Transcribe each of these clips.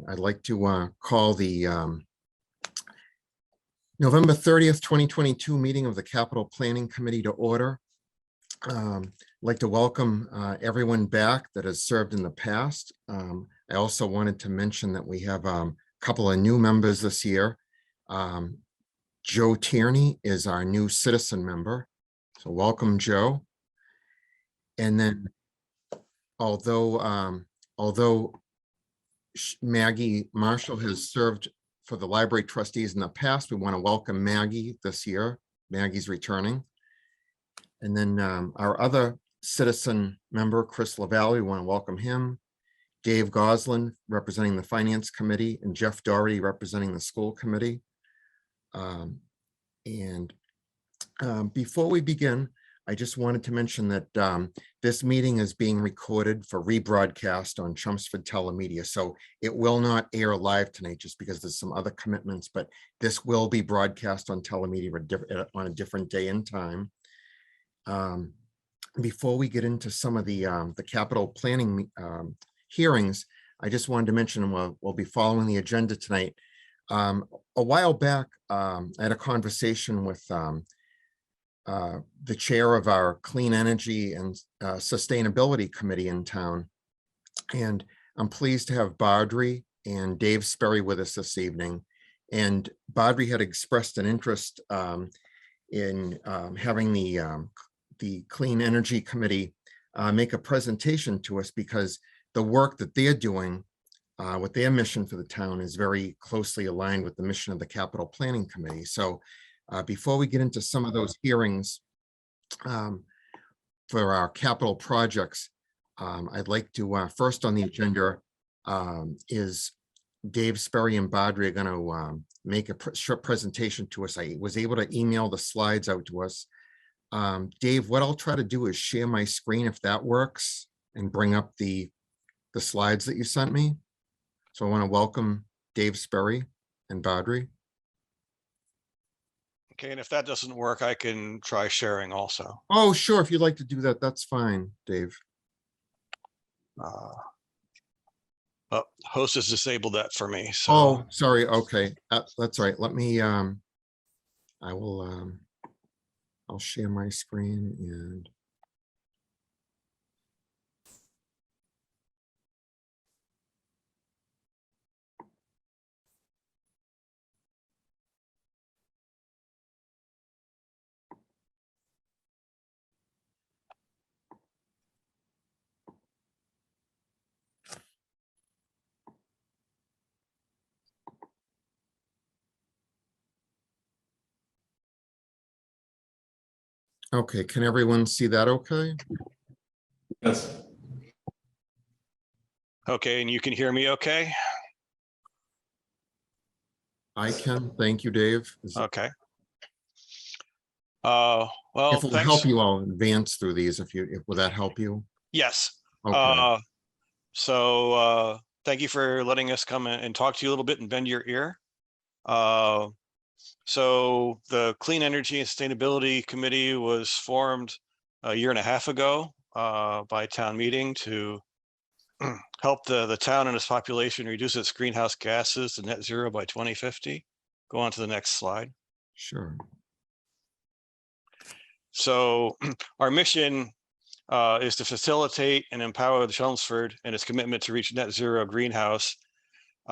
I'd like to call the November 30th, 2022 meeting of the Capital Planning Committee to order. I'd like to welcome everyone back that has served in the past. I also wanted to mention that we have a couple of new members this year. Joe Tierney is our new citizen member. So welcome, Joe. And then although Maggie Marshall has served for the library trustees in the past, we want to welcome Maggie this year. Maggie's returning. And then our other citizen member, Chris LaValle, we want to welcome him. Dave Goslin, representing the Finance Committee, and Jeff Doherty, representing the School Committee. Before we begin, I just wanted to mention that this meeting is being recorded for rebroadcast on Chelmsford Telemedia. So it will not air live tonight just because there's some other commitments, but this will be broadcast on Telemedia on a different day and time. Before we get into some of the capital planning hearings, I just wanted to mention we'll be following the agenda tonight. A while back, I had a conversation with the chair of our Clean Energy and Sustainability Committee in town. And I'm pleased to have Badri and Dave Sperry with us this evening. And Badri had expressed an interest in having the Clean Energy Committee make a presentation to us, because the work that they're doing with their mission for the town is very closely aligned with the mission of the Capital Planning Committee. So before we get into some of those hearings for our capital projects, I'd like to first on the agenda is Dave Sperry and Badri are going to make a short presentation to us. I was able to email the slides out to us. Dave, what I'll try to do is share my screen if that works and bring up the slides that you sent me. So I want to welcome Dave Sperry and Badri. Okay, and if that doesn't work, I can try sharing also. Oh, sure. If you'd like to do that, that's fine, Dave. Host has disabled that for me. So. Oh, sorry. Okay, that's right. Let me. I'll share my screen and. Okay, can everyone see that okay? Yes. Okay, and you can hear me okay? I can, thank you, Dave. Okay. Well, if it will help you, I'll advance through these will that help you? Yes. Okay. Thank you for letting us come in and talk to you a little bit and bend your ear. So the Clean Energy and Sustainability Committee was formed a year and a half ago by town meeting to help the town and its population reduce its greenhouse gases to net zero by 2050. Go on to the next slide. Sure. So our mission is to facilitate and empower the Chelmsford and its commitment to reach net zero greenhouse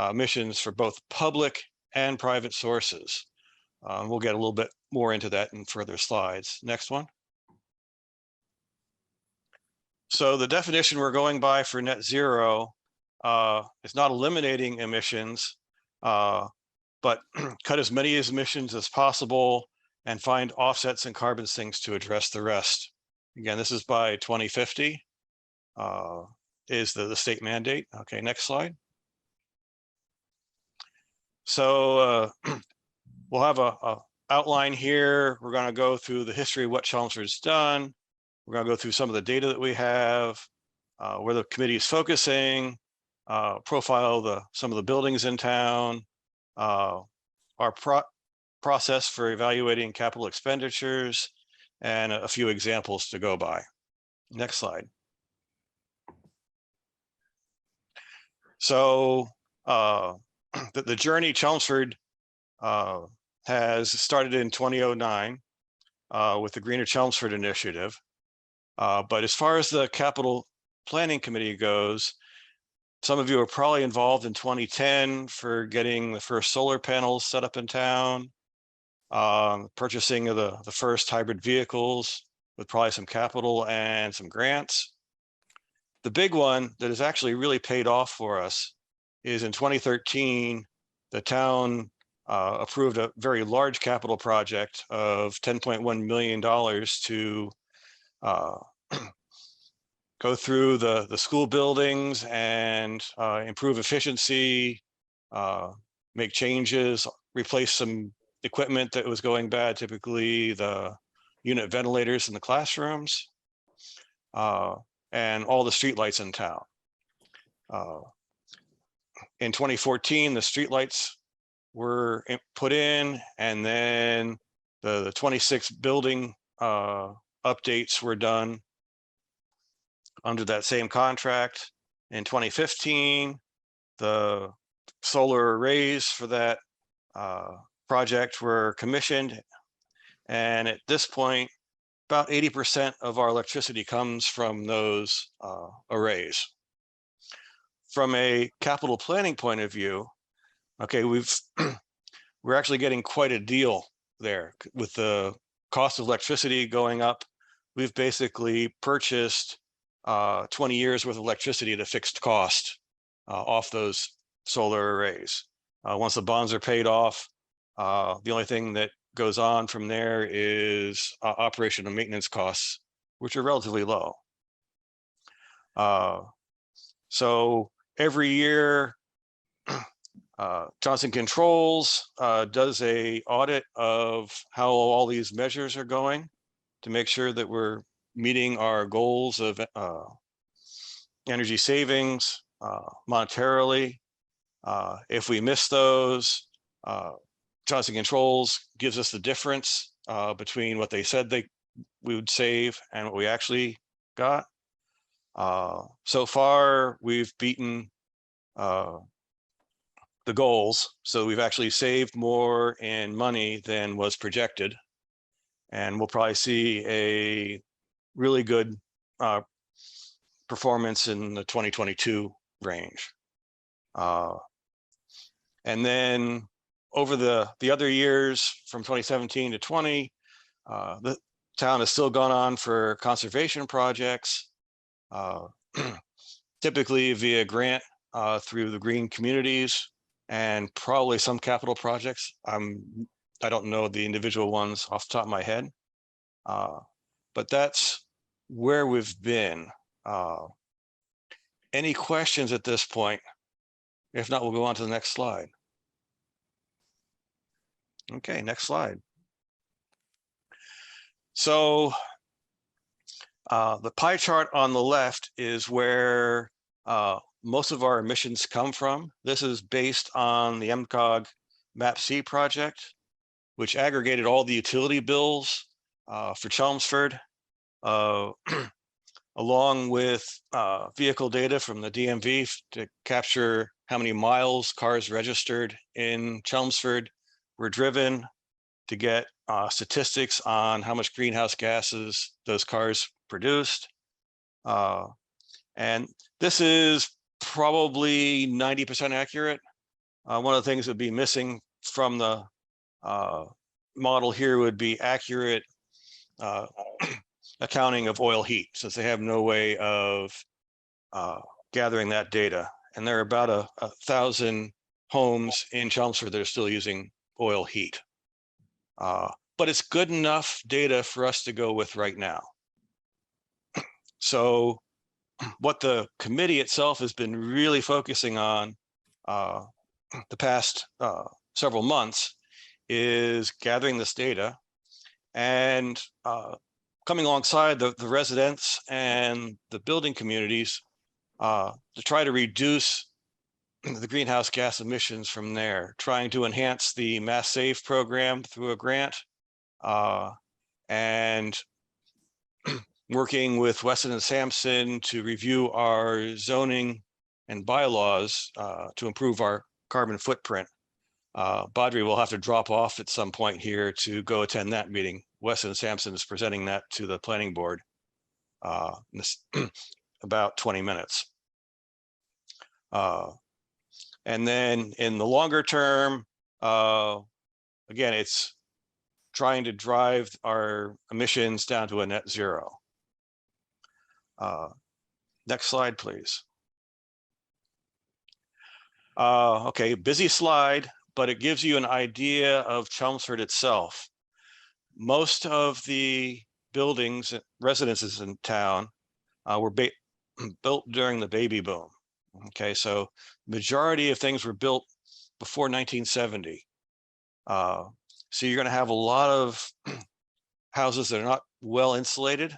emissions for both public and private sources. We'll get a little bit more into that in further slides. Next one. So the definition we're going by for net zero is not eliminating emissions, but cut as many emissions as possible and find offsets and carbon sinks to address the rest. Again, this is by 2050 is the state mandate. Okay, next slide. So we'll have a outline here. We're going to go through the history of what Chelmsford's done. We're going to go through some of the data that we have, where the committee is focusing, profile some of the buildings in town, our process for evaluating capital expenditures, and a few examples to go by. Next slide. So the journey Chelmsford has started in 2009 with the Greener Chelmsford initiative. But as far as the capital planning committee goes, some of you are probably involved in 2010 for getting the first solar panels set up in town, purchasing of the first hybrid vehicles with probably some capital and some grants. The big one that has actually really paid off for us is in 2013, the town approved a very large capital project of $10.1 million to go through the school buildings and improve efficiency, make changes, replace some equipment that was going bad, typically the unit ventilators in the classrooms, and all the streetlights in town. In 2014, the streetlights were put in, and then the 26 building updates were done under that same contract. In 2015, the solar arrays for that project were commissioned. And at this point, about 80% of our electricity comes from those arrays. From a capital planning point of view, okay, we're actually getting quite a deal there with the cost of electricity going up. We've basically purchased 20 years worth of electricity at a fixed cost off those solar arrays. Once the bonds are paid off, the only thing that goes on from there is operation and maintenance costs, which are relatively low. So every year, Johnson Controls does a audit of how all these measures are going to make sure that we're meeting our goals of energy savings monetarily. If we miss those, Johnson Controls gives us the difference between what they said we would save and what we actually got. So far, we've beaten the goals. So we've actually saved more in money than was projected. And we'll probably see a really good performance in the 2022 range. And then over the other years from 2017 to 20, the town has still gone on for conservation projects, typically via grant through the green communities, and probably some capital projects. I don't know the individual ones off the top of my head, but that's where we've been. Any questions at this point? If not, we'll go on to the next slide. Okay, next slide. So the pie chart on the left is where most of our emissions come from. This is based on the MCOG MAP-C project, which aggregated all the utility bills for Chelmsford, along with vehicle data from the DMV to capture how many miles cars registered in Chelmsford were driven, to get statistics on how much greenhouse gases those cars produced. And this is probably 90% accurate. One of the things that would be missing from the model here would be accurate accounting of oil heat, since they have no way of gathering that data. And there are about 1,000 homes in Chelmsford that are still using oil heat. But it's good enough data for us to go with right now. So what the committee itself has been really focusing on the past several months is gathering this data and coming alongside the residents and the building communities to try to reduce the greenhouse gas emissions from there, trying to enhance the Mass Save program through a grant, and working with Weston and Sampson to review our zoning and bylaws to improve our carbon footprint. Badri will have to drop off at some point here to go attend that meeting. Weston Sampson is presenting that to the planning board in this about 20 minutes. And then in the longer term, again, it's trying to drive our emissions down to a net zero. Next slide, please. Okay, busy slide, but it gives you an idea of Chelmsford itself. Most of the buildings, residences in town were built during the baby boom. Okay, so majority of things were built before 1970. So you're going to have a lot of houses that are not well insulated,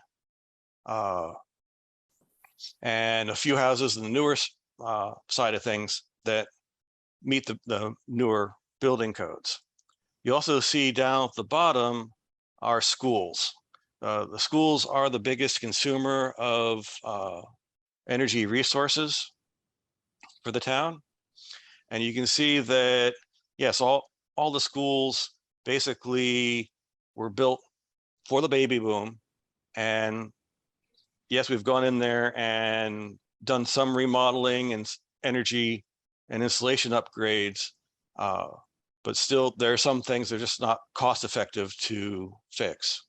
and a few houses in the newer side of things that meet the newer building codes. You also see down at the bottom are schools. The schools are the biggest consumer of energy resources for the town. And you can see that, yes, all the schools basically were built for the baby boom. And yes, we've gone in there and done some remodeling and energy and insulation upgrades, but still there are some things that are just not cost effective to fix.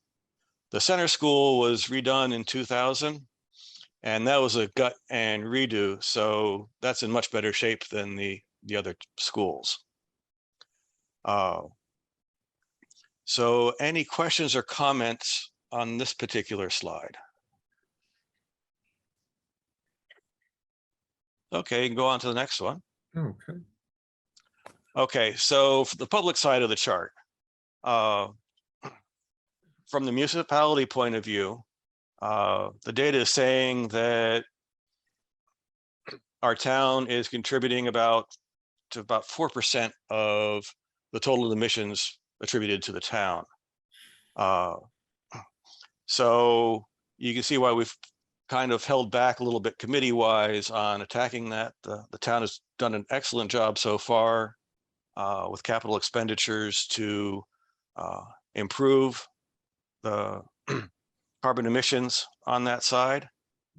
The center school was redone in 2000, and that was a gut and redo. So that's in much better shape than the other schools. So any questions or comments on this particular slide? Okay, you can go on to the next one. Okay. Okay, so for the public side of the chart, from the municipality point of view, the data is saying that our town is contributing about 4% of the total emissions attributed to the town. So you can see why we've kind of held back a little bit committee-wise on attacking that. The town has done an excellent job so far with capital expenditures to improve the carbon emissions on that side.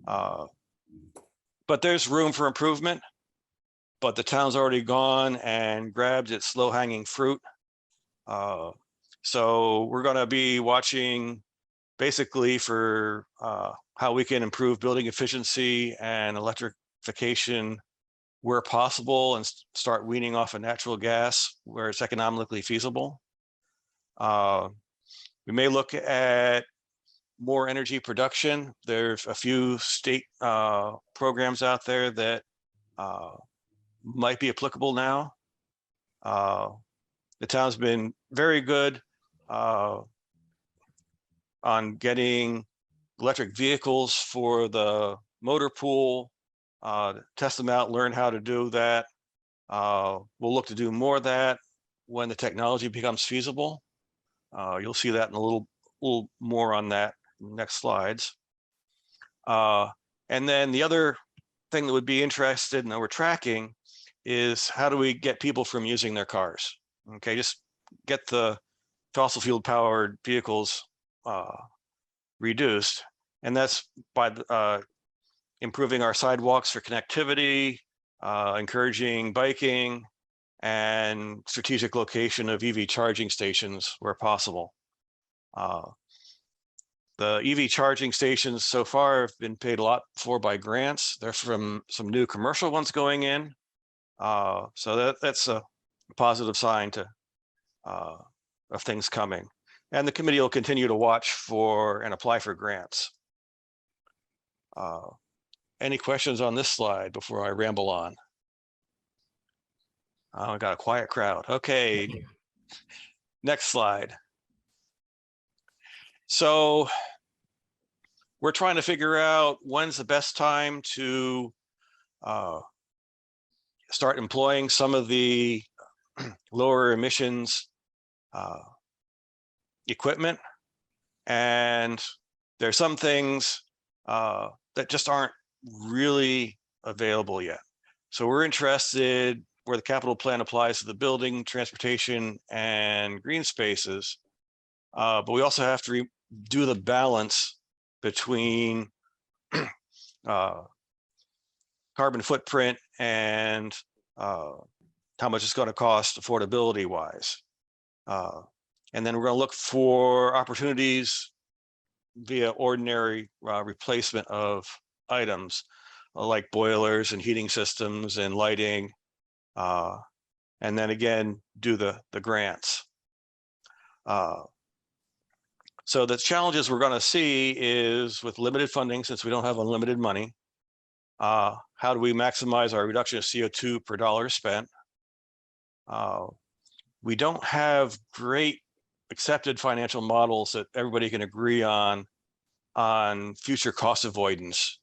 But there's room for improvement, but the town's already gone and grabbed its low-hanging fruit. So we're going to be watching basically for how we can improve building efficiency and electrification where possible and start weaning off of natural gas where it's economically feasible. We may look at more energy production. There's a few state programs out there that might be applicable now. The town's been very good on getting electric vehicles for the motor pool, test them out, learn how to do that. We'll look to do more of that when the technology becomes feasible. You'll see that in a little more on that next slides. And then the other thing that would be interested and that we're tracking is how do we get people from using their cars? Okay, just get the fossil fuel powered vehicles reduced. And that's by improving our sidewalks for connectivity, encouraging biking, and strategic location of EV charging stations where possible. The EV charging stations so far have been paid a lot for by grants. There's from some new commercial ones going in. So that's a positive sign of things coming. And the committee will continue to watch for and apply for grants. Any questions on this slide before I ramble on? Oh, I got a quiet crowd. Okay, next slide. So we're trying to figure out when's the best time to start employing some of the lower emissions equipment. And there's some things that just aren't really available yet. So we're interested where the capital plan applies to the building, transportation, and green spaces. But we also have to do the balance between carbon footprint and how much it's going to cost affordability wise. And then we're going to look for opportunities via ordinary replacement of items like boilers and heating systems and lighting. And then again, do the grants. So the challenges we're going to see is with limited funding, since we don't have unlimited money, how do we maximize our reduction of CO2 per dollar spent? We don't have great accepted financial models that everybody can agree on future cost avoidance.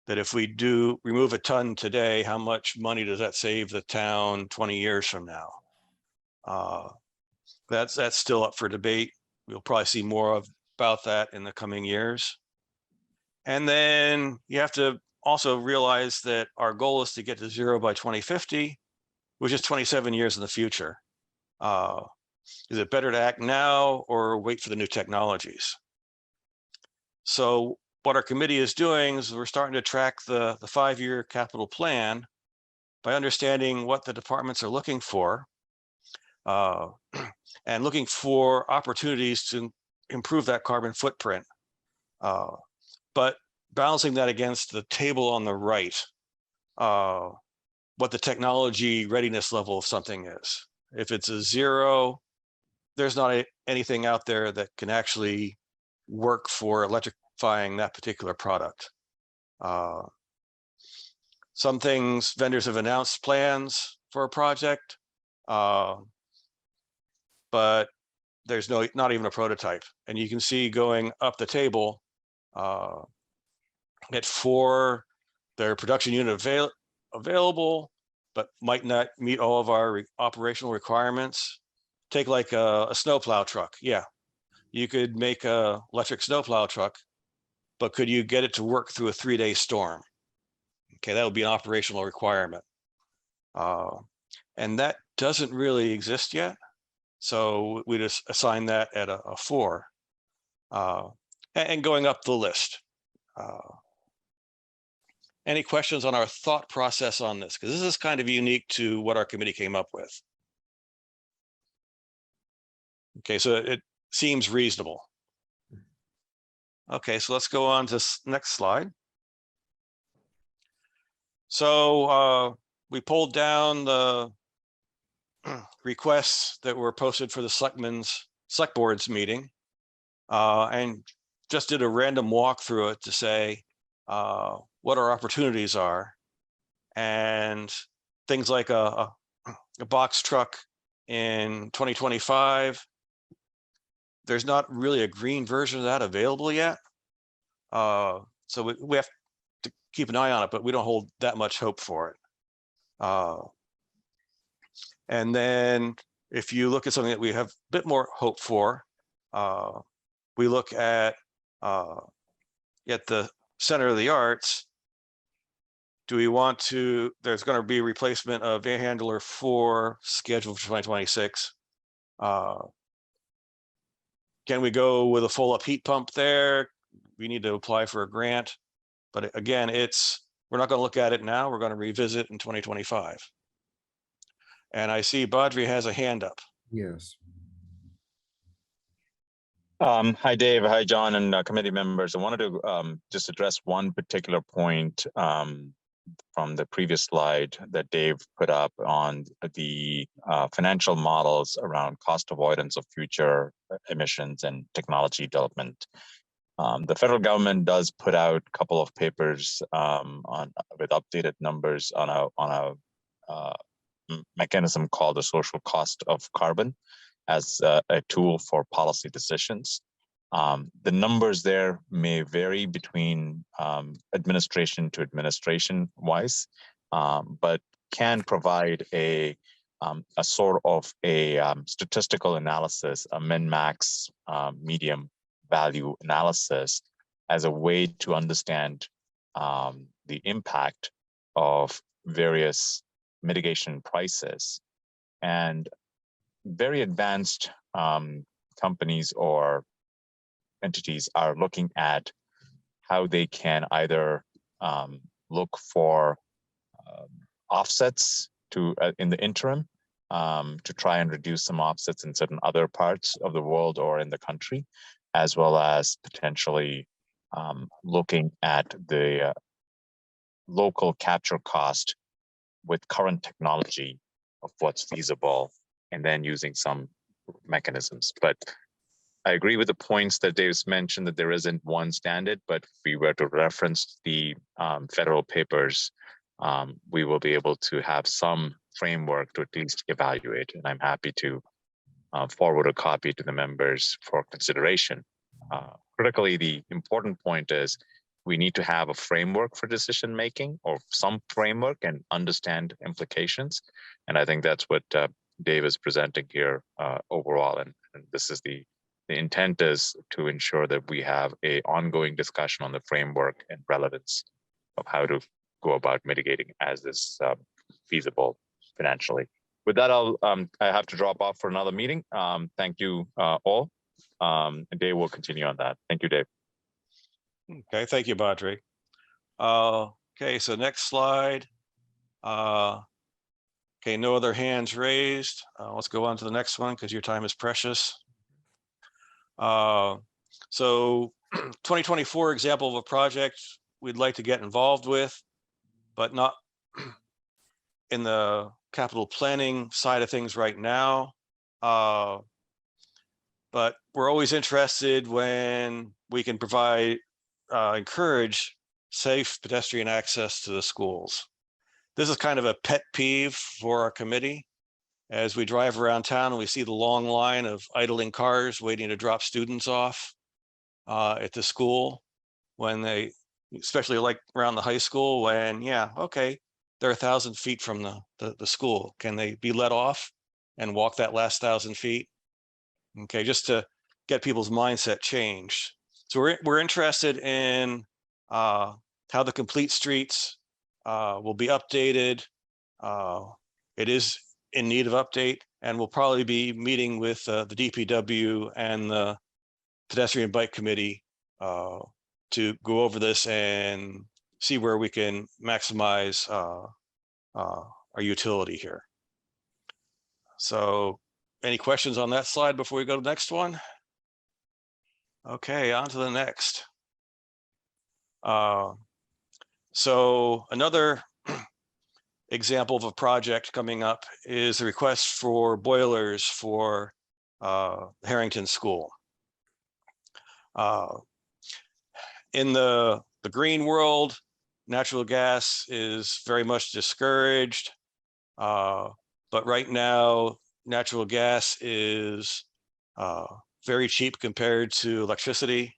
That if we do remove a ton today, how much money does that save the town 20 years from now? That's still up for debate. We'll probably see more about that in the coming years. And then you have to also realize that our goal is to get to zero by 2050, which is 27 years in the future. Is it better to act now or wait for the new technologies? So what our committee is doing is we're starting to track the 5-year capital plan by understanding what the departments are looking for and looking for opportunities to improve that carbon footprint. But balancing that against the table on the right, what the technology readiness level of something is. If it's a 0, there's not anything out there that can actually work for electrifying that particular product. Some things vendors have announced plans for a project, but there's not even a prototype. And you can see going up the table at 4, their production unit available, but might not meet all of our operational requirements. Take like a snowplow truck. Yeah, you could make a electric snowplow truck, but could you get it to work through a 3-day storm? Okay, that would be an operational requirement. And that doesn't really exist yet. So we just assign that at a 4. And going up the list. Any questions on our thought process on this? Because this is kind of unique to what our committee came up with. Okay, so it seems reasonable. Okay, so let's go on to next slide. So we pulled down the requests that were posted for the select board's meeting and just did a random walk through it to say what our opportunities are, and things like a box truck in 2025. There's not really a green version of that available yet. So we have to keep an eye on it, but we don't hold that much hope for it. And then if you look at something that we have a bit more hope for, we look at the Center of the Arts. Do we want to, there's going to be a replacement of air handler 4 scheduled for 2026. Can we go with a full up heat pump there? We need to apply for a grant. But again, we're not going to look at it now. We're going to revisit in 2025. And I see Badri has a hand up. Yes. Hi, Dave. Hi, John, and committee members. I wanted to just address one particular point from the previous slide that Dave put up on the financial models around cost avoidance of future emissions and technology development. The federal government does put out a couple of papers with updated numbers on a mechanism called the social cost of carbon as a tool for policy decisions. The numbers there may vary between administration to administration wise, but can provide a sort of a statistical analysis, a min-max medium value analysis as a way to understand the impact of various mitigation prices. And very advanced companies or entities are looking at how they can either look for offsets to in the interim to try and reduce some offsets in certain other parts of the world or in the country, as well as potentially looking at the local capture cost with current technology of what's feasible, and then using some mechanisms. But I agree with the points that Dave's mentioned, that there isn't one standard, but if we were to reference the federal papers, we will be able to have some framework to at least evaluate. And I'm happy to forward a copy to the members for consideration. Critically, the important point is we need to have a framework for decision making, or some framework, and understand implications. And I think that's what Dave is presenting here overall. And this is the intent is to ensure that we have a ongoing discussion on the framework and relevance of how to go about mitigating as is feasible financially. With that, I have to drop off for another meeting. Thank you all. And Dave will continue on that. Thank you, Dave. Okay, thank you, Badri. Okay, so next slide. Okay, no other hands raised. Let's go on to the next one because your time is precious. So 2024 example of a project we'd like to get involved with, but not in the capital planning side of things right now. But we're always interested when we can provide, encourage safe pedestrian access to the schools. This is kind of a pet peeve for our committee. As we drive around town and we see the long line of idling cars waiting to drop students off at the school, when they, especially like around the high school, when, yeah, okay, they're 1,000 feet from the school. Can they be let off and walk that last 1,000 feet? Okay, just to get people's mindset changed. So we're interested in how the complete streets will be updated. It is in need of update, and we'll probably be meeting with the DPW and the pedestrian bike committee to go over this and see where we can maximize our utility here. So any questions on that slide before we go to the next one? Okay, on to the next. So another example of a project coming up is the request for boilers for Harrington School. In the green world, natural gas is very much discouraged, but right now natural gas is very cheap compared to electricity.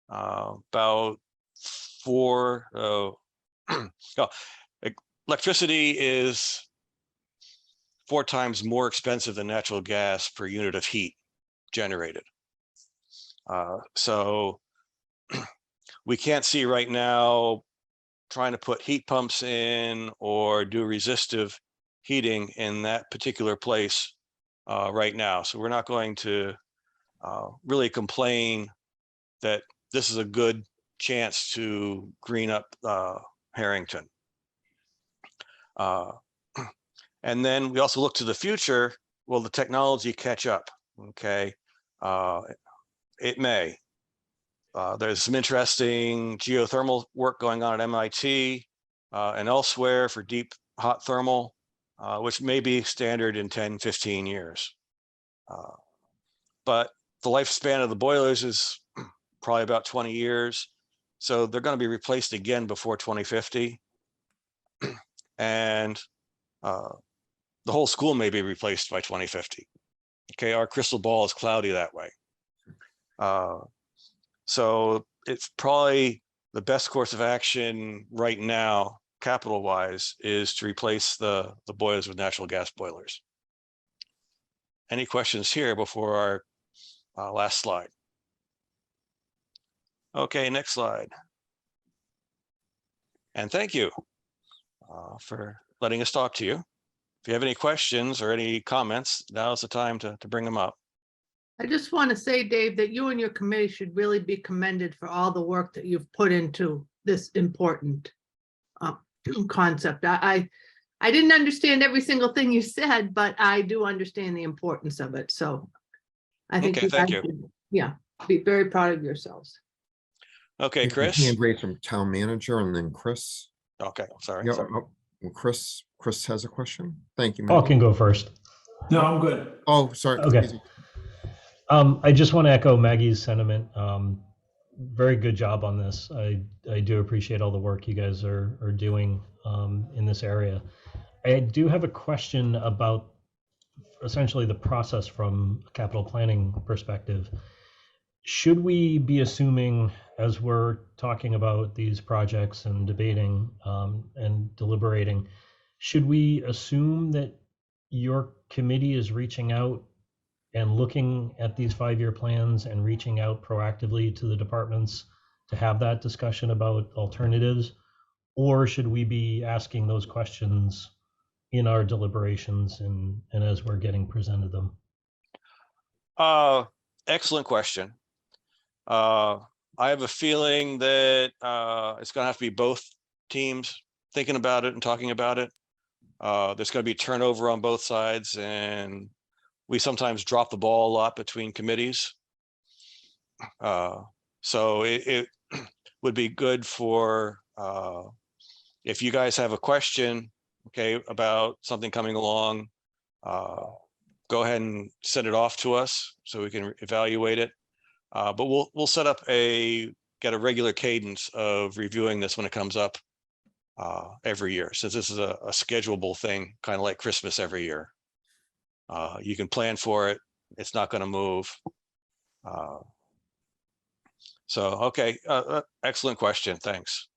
About electricity is 4 times more expensive than natural gas per unit of heat generated. So we can't see right now trying to put heat pumps in or do resistive heating in that particular place right now. So we're not going to really complain that this is a good chance to green up Harrington. And then we also look to the future. Will the technology catch up? Okay, it may. There's some interesting geothermal work going on at MIT and elsewhere for deep hot thermal, which may be standard in 10, 15 years. But the lifespan of the boilers is probably about 20 years. So they're going to be replaced again before 2050. And the whole school may be replaced by 2050. Okay, our crystal ball is cloudy that way. So it's probably the best course of action right now, capital wise, is to replace the boilers with natural gas boilers. Any questions here before our last slide? Okay, next slide. And thank you. for letting us talk to you. If you have any questions or any comments, now's the time to bring them up. I just want to say, Dave, that you and your committee should really be commended for all the work that you've put into this important concept. I didn't understand every single thing you said, but I do understand the importance of it. So I think Okay, thank guys you. should, yeah, be very proud of yourselves. Okay, We have a Chris. Hand raised from town manager and then Chris. Okay, sorry. Yeah, sorry. well, Chris has a question. Thank you. Paul Maggie. can go first. No, I'm good. Oh, sorry. Okay. excuse me. I just want to echo Maggie's sentiment. Very good job on this. I do appreciate all the work you guys are doing in this area. I do have a question about essentially the process from a capital planning perspective. Should we be assuming, as we're talking about these projects and debating and deliberating, should we assume that your committee is reaching out and looking at these 5-year plans and reaching out proactively to the departments to have that discussion about alternatives? Or should we be asking those questions in our deliberations and as we're getting presented them? Excellent question. I have a feeling that it's going to have to be both teams thinking about it and talking about it. There's going to be turnover on both sides, and we sometimes drop the ball a lot between committees. So it would be good for if you guys have a question, okay, about something coming along, go ahead and send it off to us so we can evaluate it. But we'll set up get a regular cadence of reviewing this when it comes up every year, since this is a schedulable thing, kind of like Christmas every year. You can plan for it. It's not going to move. So, okay, excellent question. Thanks.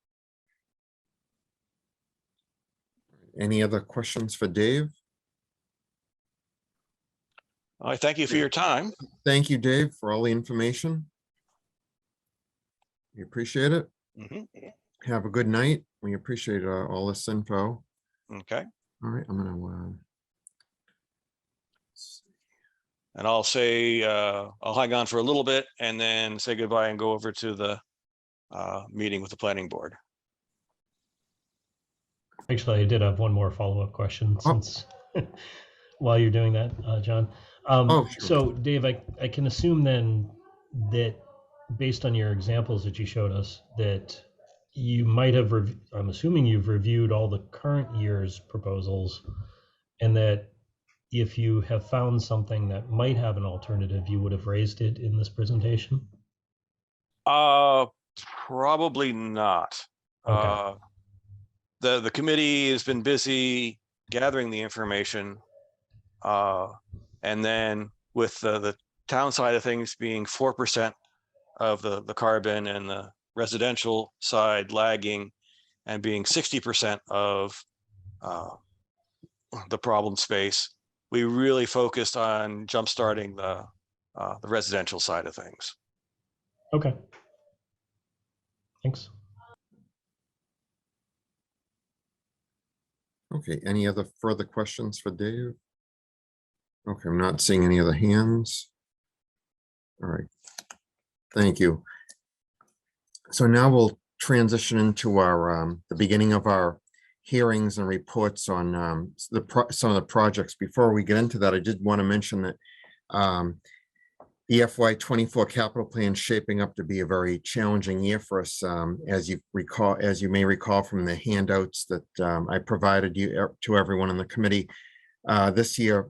Any other questions for Dave? I thank you for your time. Thank you, Dave, for all the information. We appreciate it. Mhm. Have a good night. We appreciate all this info. Okay. All right, I'm gonna. And I'll say, I'll hang on for a little bit and then say goodbye and go over to the meeting with the planning board. Actually, I did have one more follow-up question Oh. since while you're doing that, John. Sure. So Dave, I can assume then that based on your examples that you showed us, that you might have, I'm assuming you've reviewed all the current year's proposals, and that if you have found something that might have an alternative, you would have raised it in this presentation? Probably not. Okay. The committee has been busy gathering the information. And then with the town side of things being 4% of the carbon and the residential side lagging and being 60% of the problem space, we really focused on jumpstarting the residential side of things. Okay. Thanks. Okay, any other further questions for Dave? Okay, I'm not seeing any other hands. All right, thank you. So now we'll transition into our the beginning of our hearings and reports on some of the projects. Before we get into that, I did want to mention that the FY24 capital plan is shaping up to be a very challenging year for us, as you may recall from the handouts that I provided you to everyone in the committee. This year,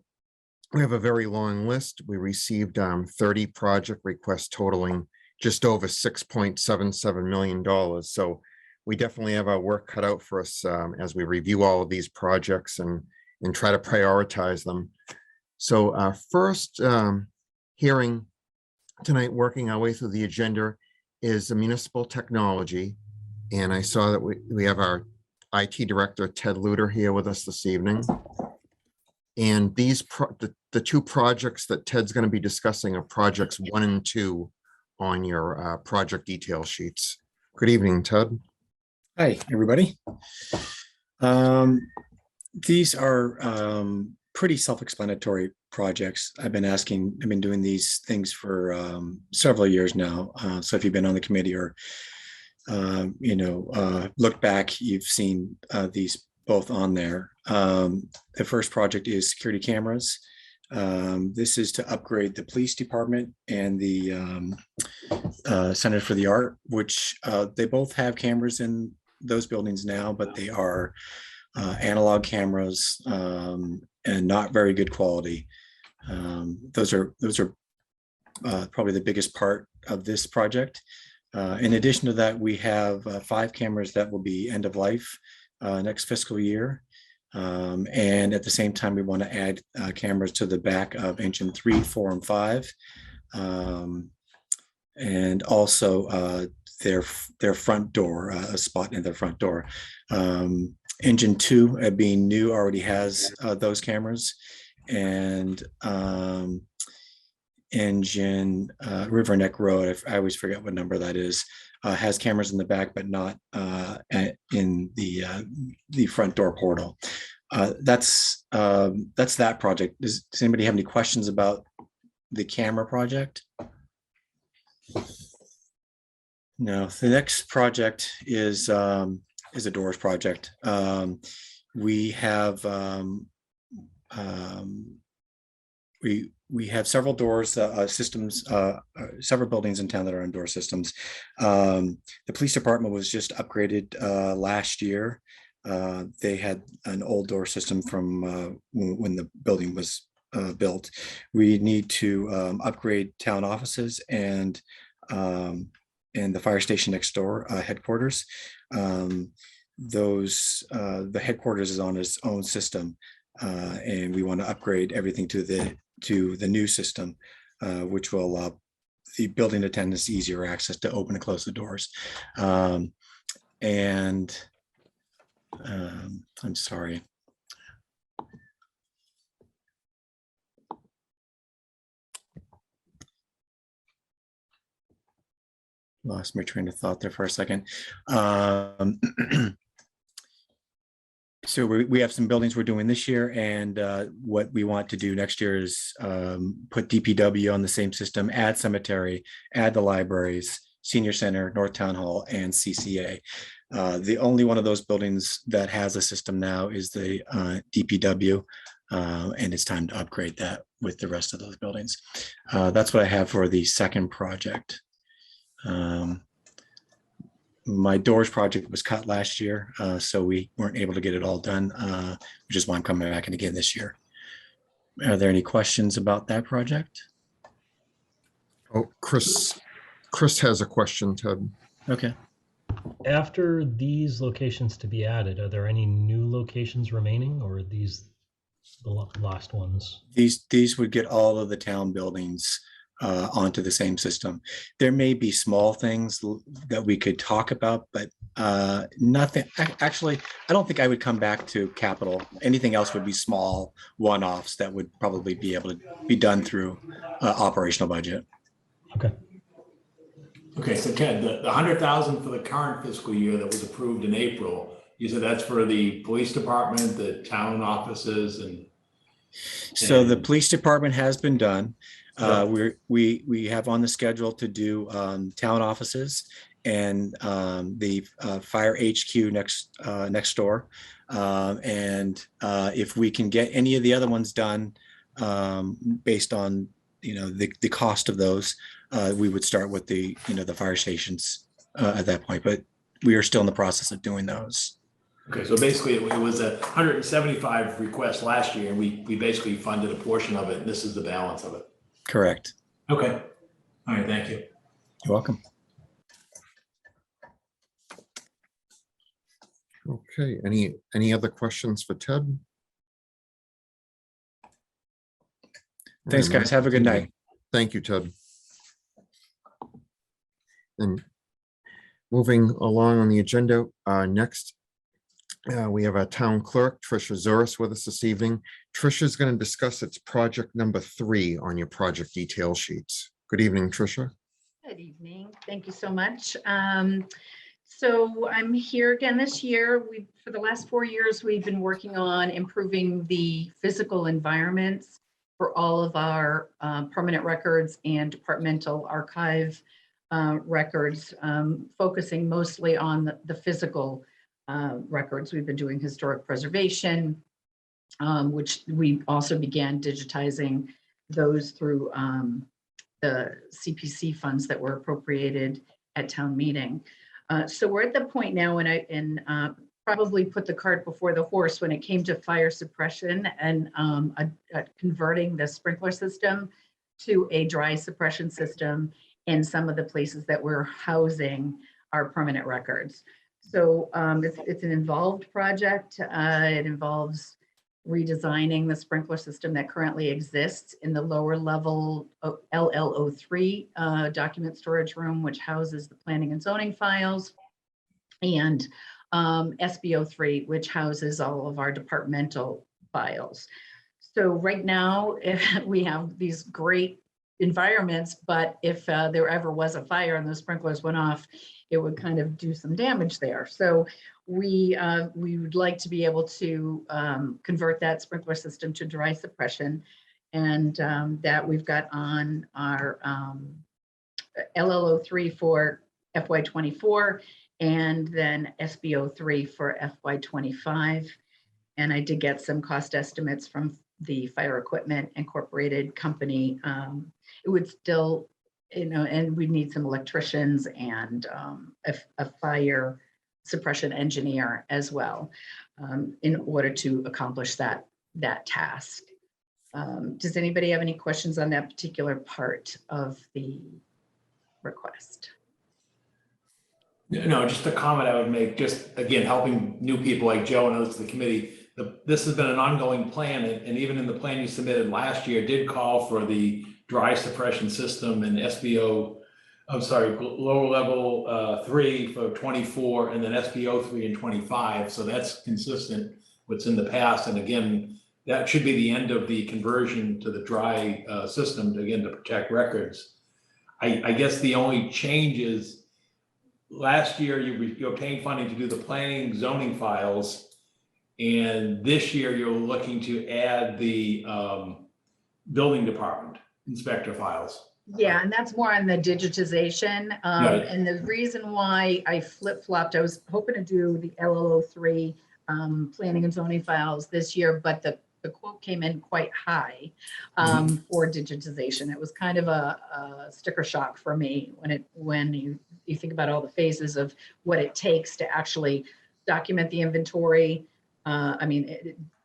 we have a very long list. We received 30 project requests totaling just over $6.77 million. So we definitely have our work cut out for us as we review all of these projects and try to prioritize them. So our first hearing tonight, working our way through the agenda, is the municipal technology. And I saw that we have our IT director, Ted Luter, here with us this evening. And these the two projects that Ted's going to be discussing are projects 1 and 2 on your project detail sheets. Good evening, Ted. Hi, everybody. These are pretty self-explanatory projects. I've been doing these things for several years now. So if you've been on the committee or look back, you've seen these both on there. The first project is security cameras. This is to upgrade the police department and the Center for the Art, which they both have cameras in those buildings now, but they are analog cameras and not very good quality. Those are probably the biggest part of this project. In addition to that, we have 5 cameras that will be end of life next fiscal year. And at the same time, we want to add cameras to the back of engine 3, 4, and 5. And also their front door, a spot in their front door. Engine 2, being new, already has those cameras. And engine River Neck Road, I always forget what number that is, has cameras in the back, but not in the front door portal. That's that project. Does anybody have any questions about the camera project? No. The next project is a doors project. We have we have several doors systems, several buildings in town that are on door systems. The police department was just upgraded last year. They had an old door system from when the building was built. We need to upgrade town offices and the fire station next door headquarters. The headquarters is on its own system, and we want to upgrade everything to the new system, which will allow the building attendants easier access to open and close the doors. I'm sorry. Lost my train of thought there for a second. So we have some buildings we're doing this year, and what we want to do next year is put DPW on the same system, add cemetery, add the libraries, senior center, North Town Hall, and CCA. The only one of those buildings that has a system now is the DPW, and it's time to upgrade that with the rest of those buildings. That's what I have for the second project. My doors project was cut last year, so we weren't able to get it all done, which is why I'm coming back in again this year. Are there any questions about that project? Oh, Chris has a question, Ted. Okay. After these locations to be added, are there any new locations remaining, or are these the last ones? These would get all of the town buildings onto the same system. There may be small things that we could talk about, but nothing. Actually, I don't think I would come back to capital. Anything else would be small one-offs that would probably be able to be done through operational budget. Okay. Okay, so Ted, the 100,000 for the current fiscal year that was approved in April, you said that's for the police department, the town offices, and so the police department has been done. Yeah. We have on the schedule to do town offices and the fire HQ next door. And if we can get any of the other ones done based on the cost of those, we would start with the fire stations at that point. But we are still in the process of doing those. okay, so basically it was a 175 requests last year, and we basically funded a portion of it, and this is the balance of it. Correct. Okay. All right, thank you. You're welcome. Okay, any other questions for Ted? Thanks, guys. Have a good night. Thank you, Ted. And moving along on the agenda, next, we have our town clerk, Tricia Zuris, with us this evening. Tricia is going to discuss its project number 3 on your project detail sheets. Good evening, Tricia. Good evening. Thank you so much. So I'm here again this year. For the last 4 years, we've been working on improving the physical environments for all of our permanent records and departmental archive records, focusing mostly on the physical records. We've been doing historic preservation, which we also began digitizing those through the CPC funds that were appropriated at town meeting. So we're at the point now, and probably put the cart before the horse when it came to fire suppression and converting the sprinkler system to a dry suppression system in some of the places that we're housing our permanent records. So it's an involved project. It involves redesigning the sprinkler system that currently exists in the lower level LL03 document storage room, which houses the planning and zoning files, and SB03, which houses all of our departmental files. So right now, we have these great environments, but if there ever was a fire and those sprinklers went off, it would kind of do some damage there. So we would like to be able to convert that sprinkler system to dry suppression, and that we've got on our LL03 for FY24, and then SB03 for FY25. And I did get some cost estimates from the Fire Equipment Incorporated company. It would still, and we'd need some electricians and a fire suppression engineer as well in order to accomplish that task. Does anybody have any questions on that particular part of the request? No, just a comment I would make, just again, helping new people like Joe and others to the committee. This has been an ongoing plan, and even in the plan you submitted last year did call for the dry suppression system and lower level 3 for 24, and then SBO3 and 25. So that's consistent what's in the past. And again, that should be the end of the conversion to the dry system to protect records. I guess the only change is last year you obtained funding to do the planning zoning files. And this year you're looking to add the building department inspector files. Yeah, and that's more on the digitization. Right. And the reason why I flip-flopped, I was hoping to do the LL03 planning and zoning files this year, but the quote came in quite high for digitization. It was kind of a sticker shock for me when you think about all the phases of what it takes to actually document the inventory.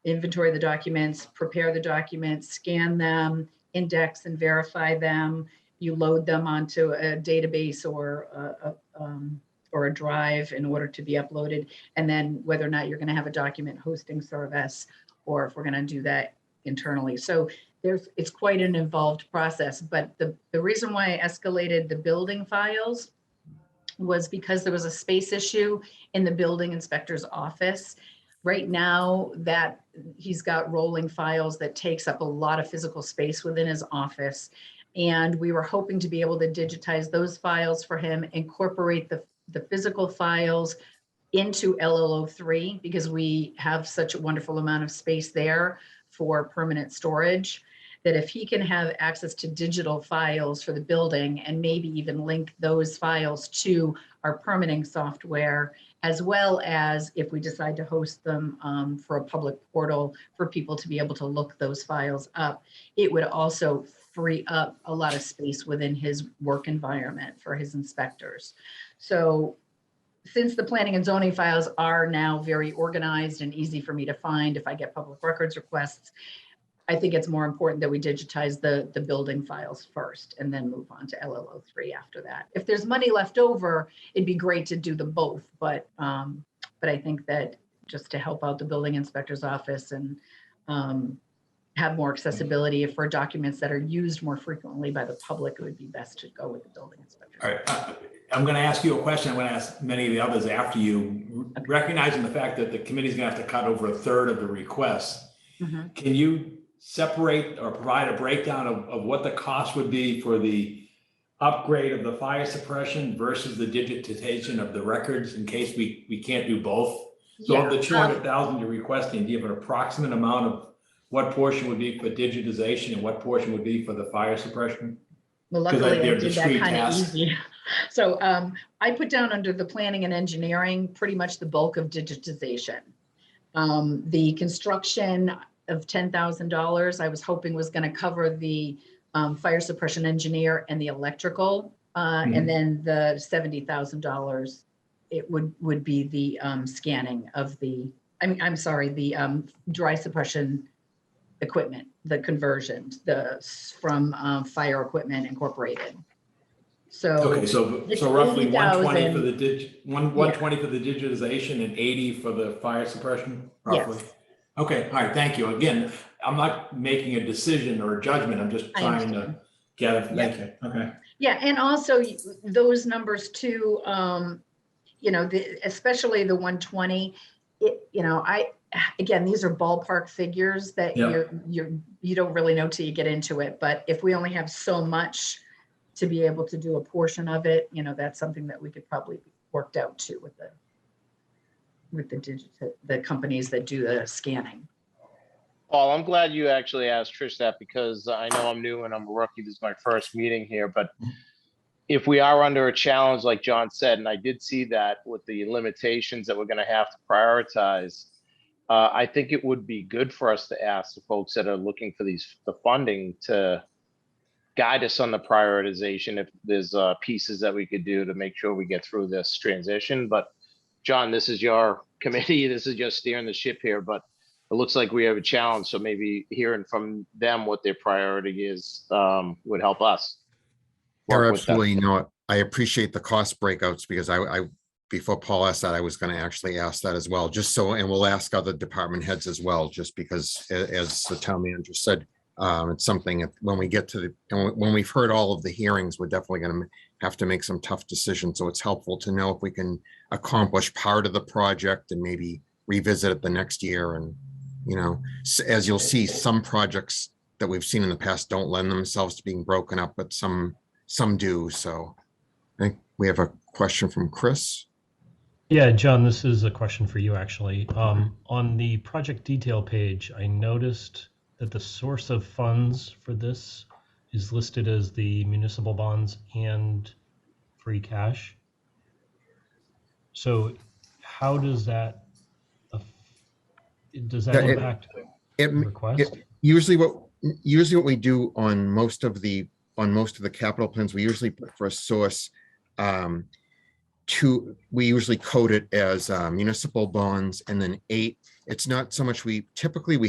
Inventory the documents, prepare the documents, scan them, index and verify them. You load them onto a database or a drive in order to be uploaded, and then whether or not you're going to have a document hosting service, or if we're going to do that internally. So it's quite an involved process. But the reason why I escalated the building files was because there was a space issue in the building inspector's office. Right now, that he's got rolling files that takes up a lot of physical space within his office. And we were hoping to be able to digitize those files for him, incorporate the physical files into LL03, because we have such a wonderful amount of space there for permanent storage, that if he can have access to digital files for the building and maybe even link those files to our permitting software, as well as if we decide to host them for a public portal for people to be able to look those files up, it would also free up a lot of space within his work environment for his inspectors. So since the planning and zoning files are now very organized and easy for me to find if I get public records requests, I think it's more important that we digitize the building files first and then move on to LL03 after that. If there's money left over, it'd be great to do them both, but I think that just to help out the building inspector's office and have more accessibility for documents that are used more frequently by the public, it would be best to go with the building inspector. All right, I'm going to ask you a question. I'm going to ask many of the others after you, recognizing the fact that the committee's going to have to cut over a third of the requests. Mm-hmm. Can you separate or provide a breakdown of what the cost would be for the upgrade of the fire suppression versus the digitization of the records in case we can't do both? So of the 200,000 you're requesting, do you have an approximate amount of what portion would be for digitization and what portion would be for the fire suppression? Well, 'Cause luckily I they're did that discrete kind of tasks. easy. So I put down under the planning and engineering, pretty much the bulk of digitization. The construction of $10,000, I was hoping was going to cover the fire suppression engineer and the electrical. And then the $70,000, it would be the scanning of the, I'm sorry, the dry suppression equipment, the conversion, from Fire Equipment Incorporated. So Okay, so it's roughly 120 for 80,000. the 120 for the digitization and 80 for the fire suppression, roughly? Yes. Okay, all right, thank you. Again, I'm not making a decision or a judgment. I'm just I trying to understand. get it. Thank you. Okay. Yeah, and also those numbers too, especially the 120, again, these are ballpark figures that Yeah. you don't really know till you get into it. But if we only have so much to be able to do a portion of it, that's something that we could probably worked out too with the companies that do the scanning. Paul, I'm glad you actually asked Trish that, because I know I'm new and I'm a rookie. This is my first meeting here, but if we are under a challenge, like John said, and I did see that with the limitations that we're going to have to prioritize, I think it would be good for us to ask the folks that are looking for the funding to guide us on the prioritization if there's pieces that we could do to make sure we get through this transition. But John, this is your committee. This is just steering the ship here, but it looks like we have a challenge. So maybe hearing from them what their priority is would help us. You're absolutely, I appreciate the cost breakouts, because I before Paul asked that, I was going to actually ask that as well, just so, and we'll ask other department heads as well, just because as the town manager said, it's something when we get to when we've heard all of the hearings, we're definitely going to have to make some tough decisions. So it's helpful to know if we can accomplish part of the project and maybe revisit it the next year. And, as you'll see, some projects that we've seen in the past don't lend themselves to being broken up, but some do. So I think we have a question from Chris. Yeah, John, this is a question for you, actually. On the project detail page, I noticed that the source of funds for this is listed as the municipal bonds and free cash. So how does that impact the request? Usually what we do on most of the capital plans, we usually put for a source we usually code it as municipal bonds, and then 8. It's not so much, we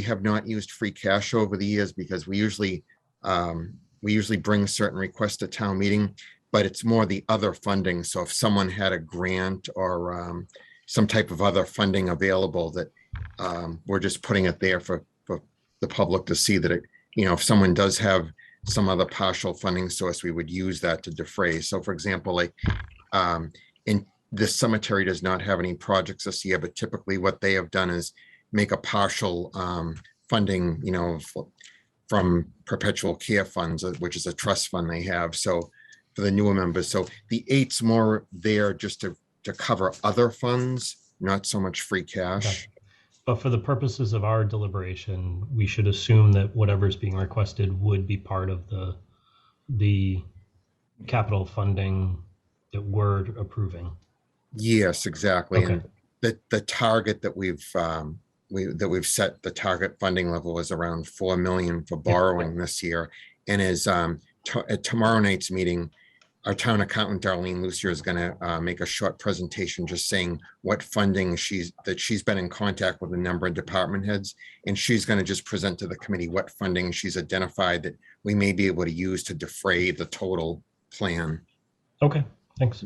have not used free cash over the years, because we usually bring certain requests to town meeting, but it's more the other funding. So if someone had a grant or some type of other funding available, that we're just putting it there for the public to see that it, if someone does have some other partial funding source, we would use that to defray. So for example, like in this cemetery does not have any projects this year, but typically what they have done is make a partial funding, from perpetual care funds, which is a trust fund they have. So for the newer members, so the 8's more there just to cover other funds, not so much free cash. Okay. But for the purposes of our deliberation, we should assume that whatever's being requested would be part of the capital funding that we're approving. Yes, exactly. Okay. And the target that we've set, the target funding level is around 4 million for borrowing this year. And as at tomorrow night's meeting, our town accountant, Darlene Lucier, is going to make a short presentation just saying what funding she's been in contact with a number of department heads, and she's going to just present to the committee what funding she's identified that we may be able to use to defray the total plan. Okay, thanks.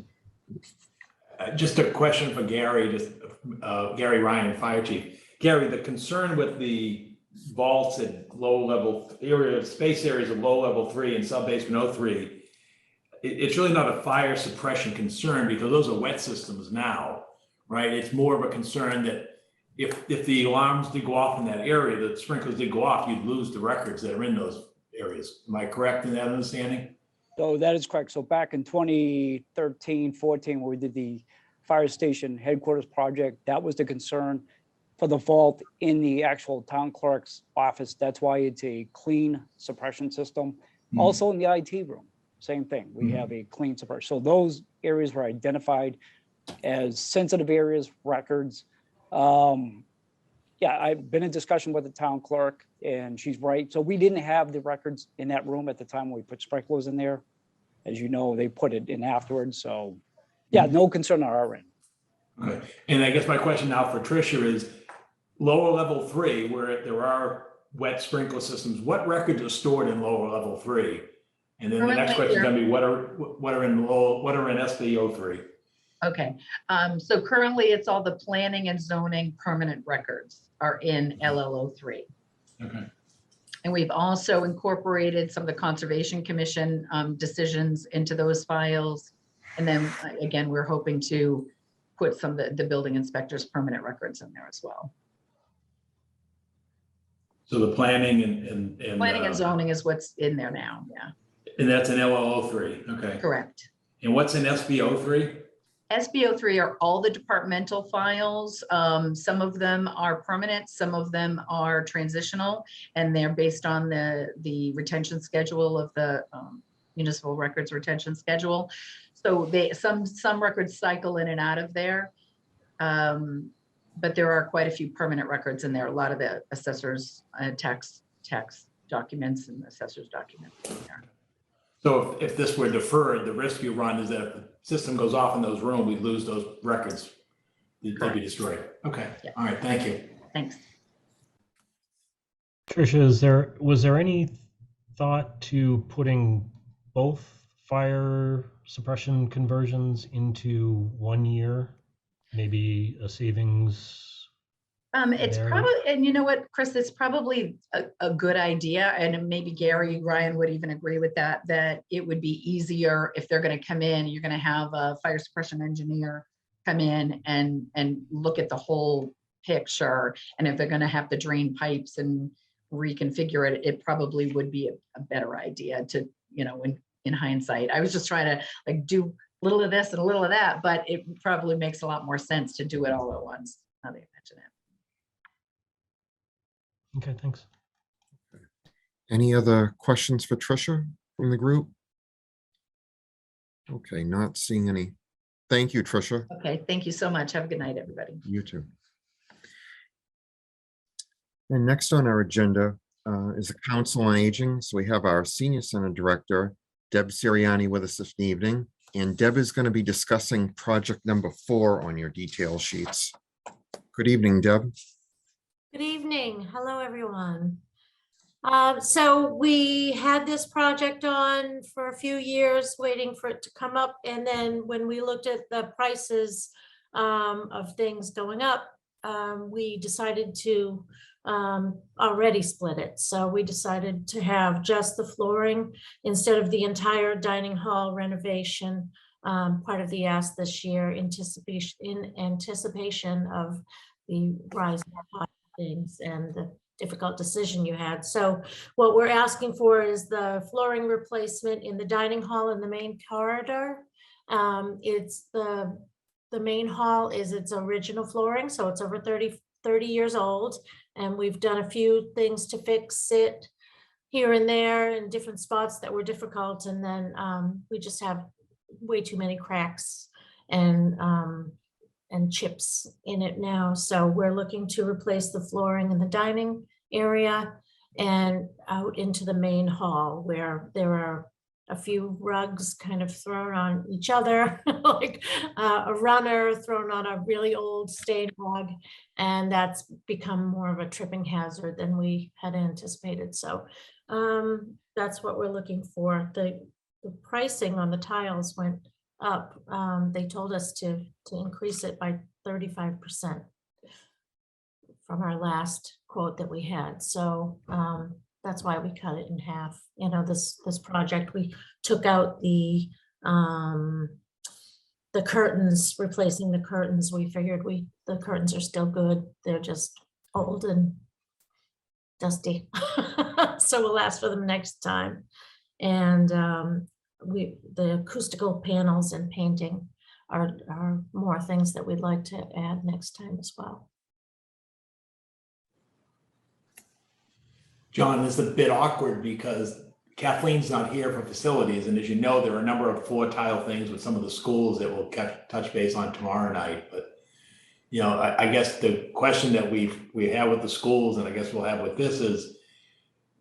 Just a question for Gary, Gary Ryan, Fire Chief. Gary, the concern with the vaults at space areas of low level 3 and sub-basement 03, it's really not a fire suppression concern, because those are wet systems now, right? It's more of a concern that if the alarms did go off in that area, the sprinklers did go off, you'd lose the records that are in those areas. Am I correct in that understanding? So that is correct. So back in 2013, 14, when we did the fire station headquarters project, that was the concern for the vault in the actual town clerk's office. That's why it's a clean suppression system. Mhm. Also in the IT room, same thing. We have a clean suppression. So those areas were identified as sensitive areas, records. Yeah, I've been in discussion with the town clerk and she's right. So we didn't have the records in that room at the time when we put sprinklers in there. As you know, they put it in afterwards. So yeah, no concern on our end. Okay, and I guess my question now for Tricia is lower level 3, where there are wet sprinkler systems, what records are stored in lower level 3? And then the next question is gonna be what are in SBO 3? Okay, so currently it's all the planning and zoning permanent records are in LLO 3. Okay. And we've also incorporated some of the Conservation Commission decisions into those files. And then again, we're hoping to put some of the building inspector's permanent records in there as well. So the planning and Planning and zoning is what's in there now, yeah. And that's in LLO 3, okay. Correct. And what's in SBO 3? SBO 3 are all the departmental files. Some of them are permanent, some of them are transitional, and they're based on the retention schedule of the municipal records retention schedule. So some records cycle in and out of there. But there are quite a few permanent records in there. A lot of the assessors tax documents and assessors documents in there. So if this were deferred, the risk you run is that if the system goes off in those rooms, we lose those records. They'd be destroyed. Okay, Yeah. All right, thank you. Thanks. Tricia, was there any thought to putting both fire suppression conversions into 1 year? Maybe a savings? It's there? probably, and you know what, Chris, it's probably a good idea. And maybe Gary, Ryan would even agree with that, that it would be easier if they're going to come in, you're going to have a fire suppression engineer come in and look at the whole picture. And if they're going to have to drain pipes and reconfigure it, it probably would be a better idea to, you know, in hindsight. I was just trying to like do a little of this and a little of that, but it probably makes a lot more sense to do it all at once. Now that you mention it. Okay, thanks. Any other questions for Tricia from the group? Okay, not seeing any. Thank you, Tricia. Okay, thank you so much. Have a good night, everybody. You too. And next on our agenda is the Council on Aging. So we have our Senior Center Director, Deb Siriani, with us this evening. And Deb is going to be discussing project number 4 on your detail sheets. Good evening, Deb. Good evening. Hello, everyone. So we had this project on for a few years, waiting for it to come up. And then when we looked at the prices of things going up, we decided to already split it. So we decided to have just the flooring instead of the entire dining hall renovation, part of the ask this year in anticipation of the rise in cost things and the difficult decision you had. So what we're asking for is the flooring replacement in the dining hall in the main corridor. It's the main hall is its original flooring, so it's over 30 years old, and we've done a few things to fix it here and there in different spots that were difficult, and then we just have way too many cracks and chips in it now. So we're looking to replace the flooring in the dining area and out into the main hall where there are a few rugs kind of thrown on each other, like a runner thrown on a really old stained rug. And that's become more of a tripping hazard than we had anticipated. So that's what we're looking for. The pricing on the tiles went up. They told us to increase it by 35% from our last quote that we had. So that's why we cut it in half. You know, this project, we took out the curtains, replacing the curtains. We figured the curtains are still good. They're just old and dusty. So we'll ask for them next time. And the acoustical panels and painting are more things that we'd like to add next time as well. John, this is a bit awkward because Kathleen's not here for facilities. And as you know, there are a number of floor tile things with some of the schools that we'll touch base on tomorrow night. But, you know, I guess the question that we have with the schools, and I guess we'll have with this is,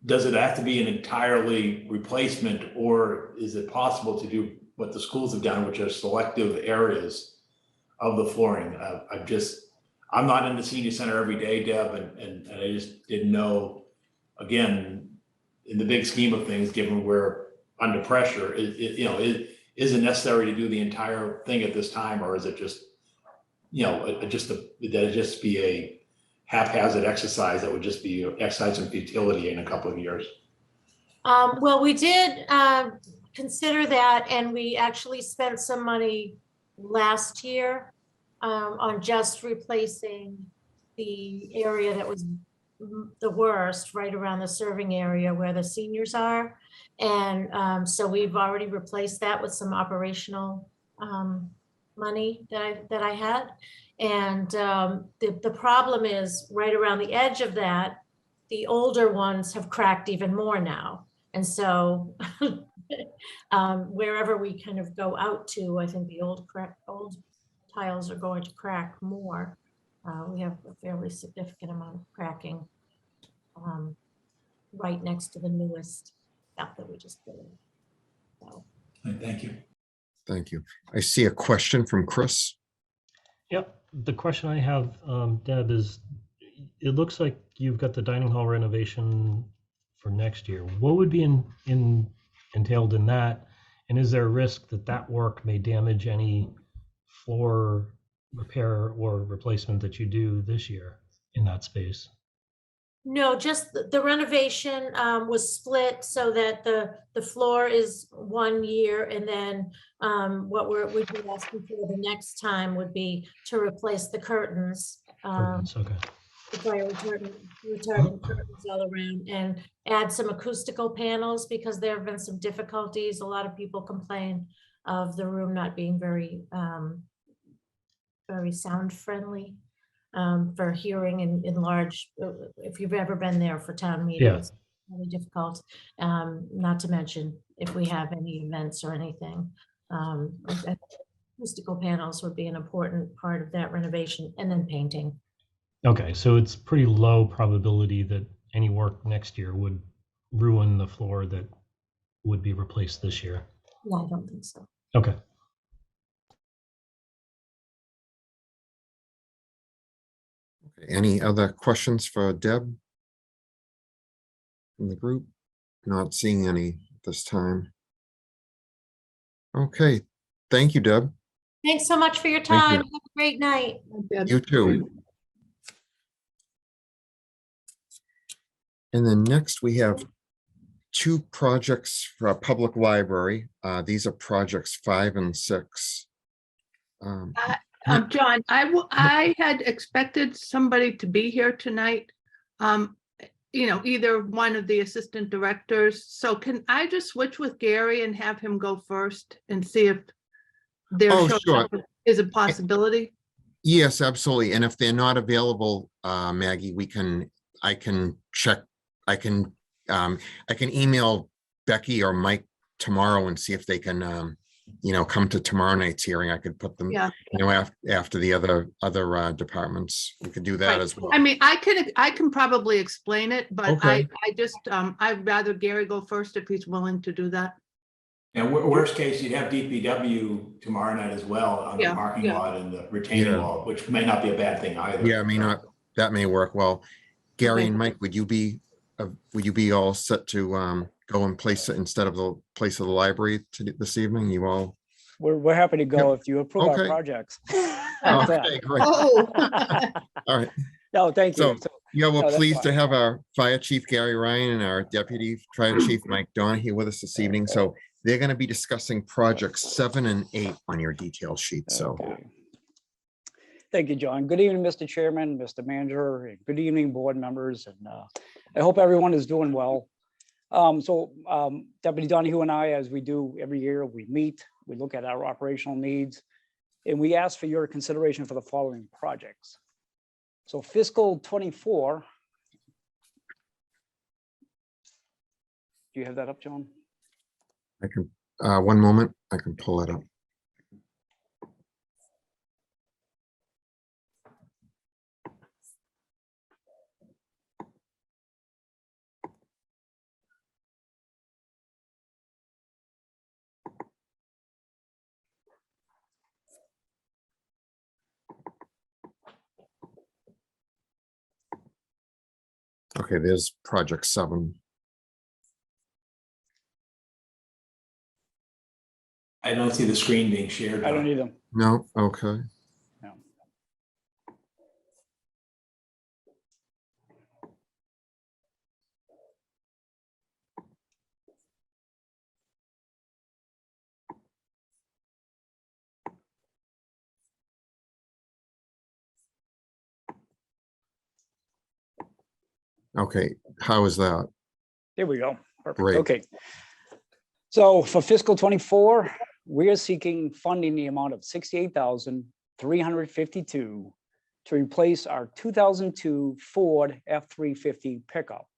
does it have to be an entirely replacement, or is it possible to do what the schools have done, which are selective areas of the flooring? I'm not in the senior center every day, Deb, and I just didn't know, again, in the big scheme of things, given we're under pressure, is it necessary to do the entire thing at this time, or is it just, that it just be a haphazard exercise that would just be exercise in futility in a couple of years? Well, we did consider that, and we actually spent some money last year on just replacing the area that was the worst, right around the serving area where the seniors are. And so we've already replaced that with some operational money that I had. And the problem is right around the edge of that, the older ones have cracked even more now. And so wherever we kind of go out to, I think the old tiles are going to crack more. We have a fairly significant amount of cracking right next to the newest stuff that we just put in. So. Thank you. Thank you. I see a question from Chris. Yep. The question I have, Deb, is it looks like you've got the dining hall renovation for next year. What would be entailed in that? And is there a risk that that work may damage any floor repair or replacement that you do this year in that space? No, just the renovation was split so that the floor is 1 year, and then what we'd be asking for the next time would be to replace the curtains. Curtains, okay. The fire retardant curtains all around, and add some acoustical panels, because there have been some difficulties. A lot of people complain of the room not being very sound friendly for hearing in large, if you've ever been there for town meetings. Yeah. Really difficult, not to mention if we have any events or anything. Acoustical panels would be an important part of that renovation, and then painting. Okay, so it's pretty low probability that any work next year would ruin the floor that would be replaced this year. No, I don't think so. Okay. Any other questions for Deb in the group? Not seeing any at this time. Okay, thank you, Deb. Thanks so much for your Thank time. you. Have a great night. You too. And then next we have 2 projects for a public library. These are projects 5 and 6. John, I had expected somebody to be here tonight. Either one of the assistant directors. So can I just switch with Gary and have him go first and see if there is a possibility? Yes, absolutely. And if they're not available, Maggie, I can check. I can email Becky or Mike tomorrow and see if they can come to tomorrow night's hearing. I could put them, after the other departments. We could do that as well. I mean, I can probably explain it, but okay. I'd rather Gary go first if he's willing to do that. And worst case, you'd have DPW tomorrow night as well on the parking lot and the retaining wall, which may not be a bad thing either. Yeah, that may work well. Gary and Mike, would you be all set to go and place it instead of the place of the library this evening? You all? We're happy to go if you approve our projects. Okay, great. Oh. All right. No, thank you. We're pleased to have our Fire Chief Gary Ryan and our Deputy Fire Chief Mike Donahue with us this evening. So they're going to be discussing projects 7 and 8 on your detail sheet. So. Okay. Thank you, John. Good evening, Mr. Chairman, Mr. Manager, and good evening, board members. And I hope everyone is doing well. Deputy Donahue and I, as we do every year, we meet, we look at our operational needs, and we ask for your consideration for the following projects. So fiscal 24. Do you have that up, John? I can, one moment, I can pull it up. Okay, there's project 7. I don't see the screen being shared. I don't though. either. No, okay. No. Okay, how is that? There we go. Perfect. Great. Okay. So for fiscal 24, we are seeking funding the amount of $68,352 to replace our 2002 Ford F-350 pickup.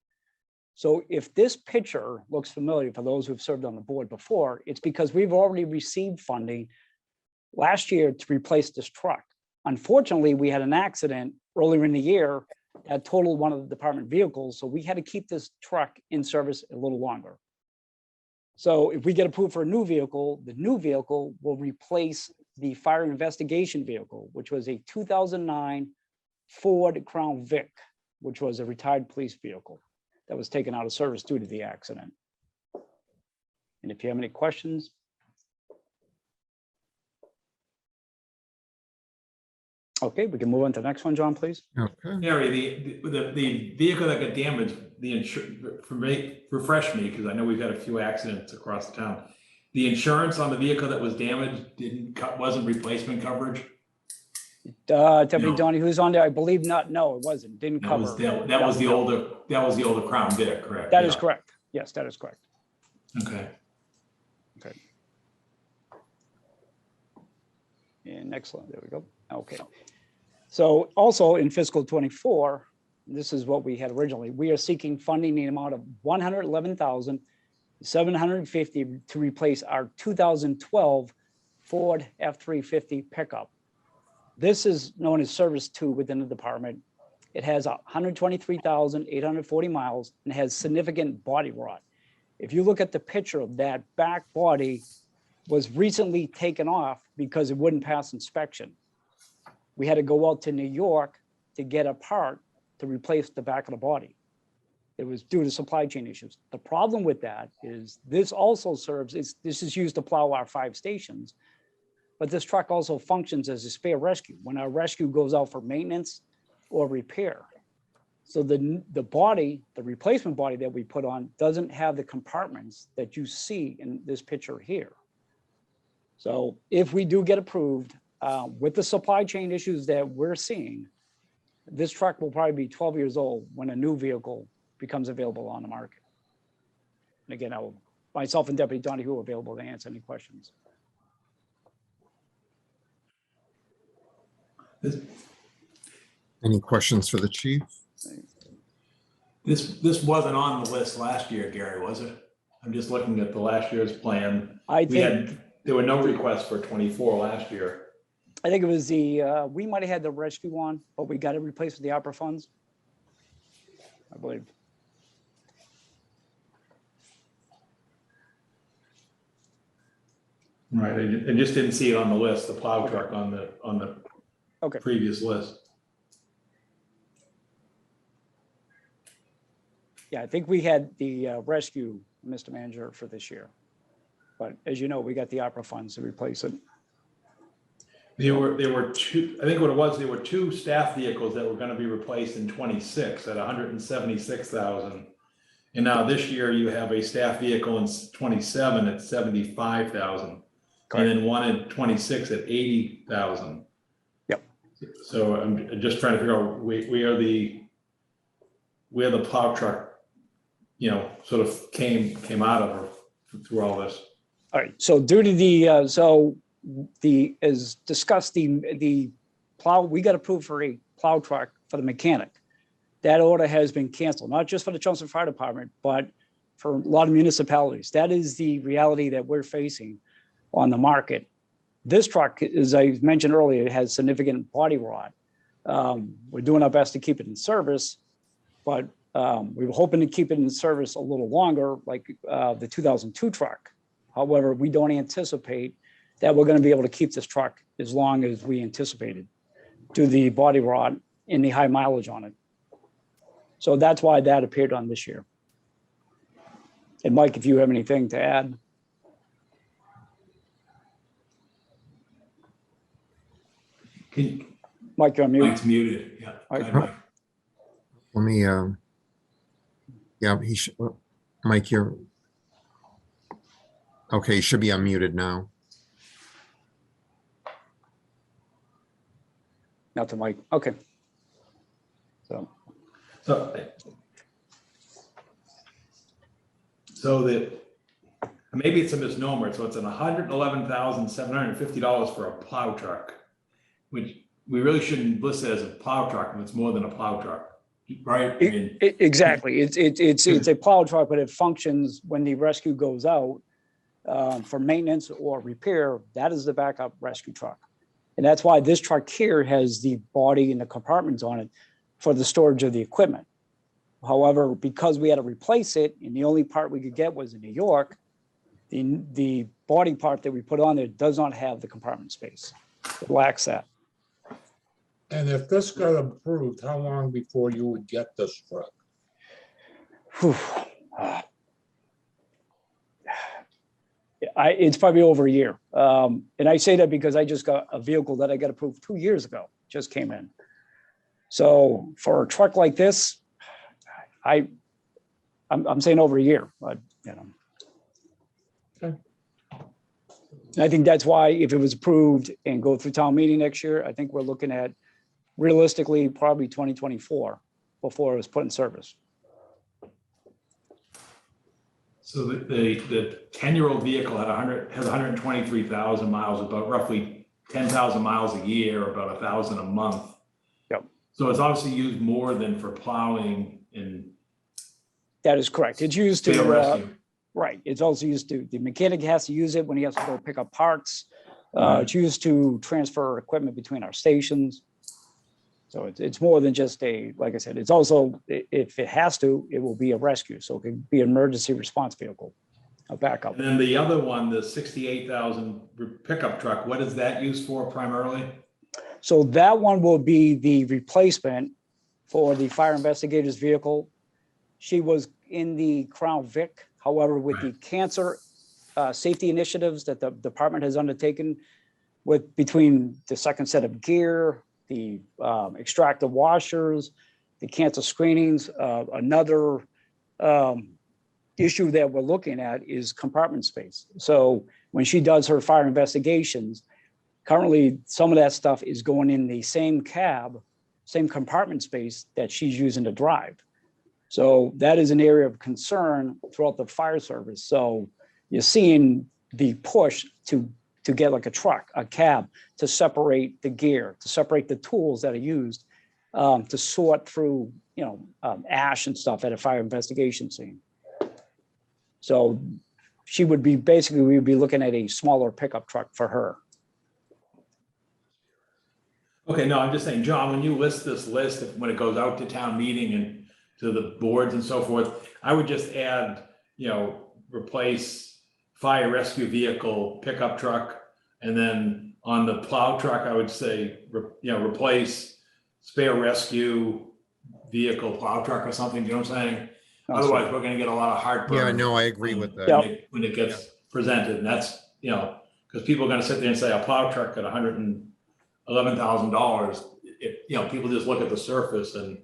So if this picture looks familiar for those who've served on the board before, it's because we've already received funding last year to replace this truck. Unfortunately, we had an accident earlier in the year that totaled one of the department vehicles, so we had to keep this truck in service a little longer. So if we get approved for a new vehicle, the new vehicle will replace the fire investigation vehicle, which was a 2009 Ford Crown Vic, which was a retired police vehicle that was taken out of service due to the accident. And if you have any questions. Okay, we can move on to the next one, John, please. Okay. Mary, the vehicle that got damaged, refresh me, because I know we've had a few accidents across the town. The insurance on the vehicle that was damaged wasn't replacement coverage? Deputy No. Donnie, who's on there? I believe not. No, it wasn't. Didn't That cover. was the older Crown Vic, correct? That is correct. Yes, that is correct. Okay. Okay. And excellent. There we go. Okay. So also in fiscal 24, this is what we had originally. We are seeking funding in the amount of $111,750 to replace our 2012 Ford F-350 pickup. This is known as Service 2 within the department. It has 123,840 miles and has significant body rot. If you look at the picture of that back body was recently taken off because it wouldn't pass inspection. We had to go out to New York to get a part to replace the back of the body. It was due to supply chain issues. The problem with that is this also serves, this is used to plow our 5 stations, but this truck also functions as a spare rescue when our rescue goes out for maintenance or repair. So the body, the replacement body that we put on doesn't have the compartments that you see in this picture here. So if we do get approved, with the supply chain issues that we're seeing, this truck will probably be 12 years old when a new vehicle becomes available on the market. And again, myself and Deputy Donahue are available to answer any questions. Any questions for the chief? This wasn't on the list last year, Gary, was it? I'm just looking at the last year's plan. There were no requests for 24 last year. I think it was we might have had the rescue one, but we got it replaced with the opera funds, I believe. Right, I just didn't see it on the list, the plow truck on the previous list. Yeah, I think we had the rescue, Mr. Manager, for this year. But as you know, we got the opera funds to replace it. There were two, I think what it was, there were 2 staff vehicles that were going to be replaced in 26 at 176,000. And now this year you have a staff vehicle in 27 at 75,000. And then one in 26 at 80,000. Yep. So I'm just trying to figure out where the plow truck sort of came out of her through all this. All right, so due to the, as discussed, the plow, we got approved for a plow truck for the mechanic. That order has been canceled, not just for the Chelmsford Fire Department, but for a lot of municipalities. That is the reality that we're facing on the market. This truck, as I mentioned earlier, it has significant body rot. We're doing our best to keep it in service, but we were hoping to keep it in service a little longer, like the 2002 truck. However, we don't anticipate that we're going to be able to keep this truck as long as we anticipated due to the body rot and the high mileage on it. So that's why that appeared on this year. And Mike, if you have anything to add. Mike, you're on mute. Mike's muted. Yeah. All right. Go ahead, Mike. Let me, yeah, he should, Mike, you're, okay, you should be unmuted now. Not to Mike. Okay. So that maybe it's a misnomer. So it's an $111,750 for a plow truck, which we really shouldn't list it as a plow truck if it's more than a plow truck, right? I mean, Exactly. It's a plow truck, but it functions when the rescue goes out for maintenance or repair. That is the backup rescue truck. And that's why this truck here has the body and the compartments on it for the storage of the equipment. However, because we had to replace it and the only part we could get was in New York, the body part that we put on there does not have the compartment space. It lacks that. And if this got approved, how long before you would get this truck? It's probably over a year. And I say that because I just got a vehicle that I got approved 2 years ago, just came in. So for a truck like this, I'm saying over a year, but Okay. I think that's why if it was approved and go through town meeting next year, I think we're looking at realistically probably 2024 before it was put in service. so the 10-year-old vehicle has 123,000 miles, about roughly 10,000 miles a year, about 1,000 a month. Yep. So it's obviously used more than for plowing and That is correct. It's used to, rescue. right. It's also used to, the mechanic has to use it when he has to go pick up parts. It's used to transfer equipment between our stations. So it's more than just a, like I said, it's also, if it has to, it will be a rescue. So it could be an emergency response vehicle, a backup. And then the other one, the 68,000 pickup truck, what is that used for primarily? So that one will be the replacement for the fire investigator's vehicle. She was in the Crown Vic. However, with the cancer safety initiatives that the department has undertaken with between the second set of gear, the extractor washers, the cancer screenings, another issue that we're looking at is compartment space. So when she does her fire investigations, currently some of that stuff is going in the same cab, same compartment space that she's using to drive. So that is an area of concern throughout the fire service. So you're seeing the push to get like a truck, a cab, to separate the gear, to separate the tools that are used to sort through, ash and stuff at a fire investigation scene. So she would be, basically, we would be looking at a smaller pickup truck for her. Okay, no, I'm just saying, John, when you list this list, when it goes out to town meeting and to the boards and so forth, I would just add, replace fire rescue vehicle, pickup truck. And then on the plow truck, I would say, replace spare rescue vehicle, plow truck or something, you know what I'm saying? Otherwise, we're gonna get a lot of heartburn. Yeah, no, I agree with that. When it gets presented, and that's, because people are gonna sit there and say a plow truck at $111,000. People just look at the surface and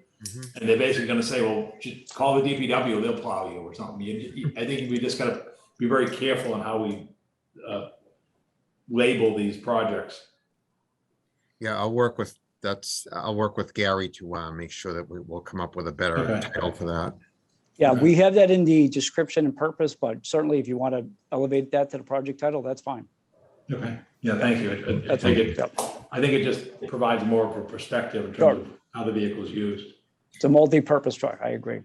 they're basically gonna say, well, just call the DPW, they'll plow you or something. I think we just gotta be very careful on how we label these projects. Yeah, I'll work with Gary to make sure that we will come up with a better title for that. Yeah, Okay. we have that in the description and purpose, but certainly if you want to elevate that to the project title, that's fine. Okay, yeah, thank you. I That's think fine. it, Yep. I think it just provides more of a perspective in Sure. terms of how the vehicle is used. It's a multi-purpose truck. I agree.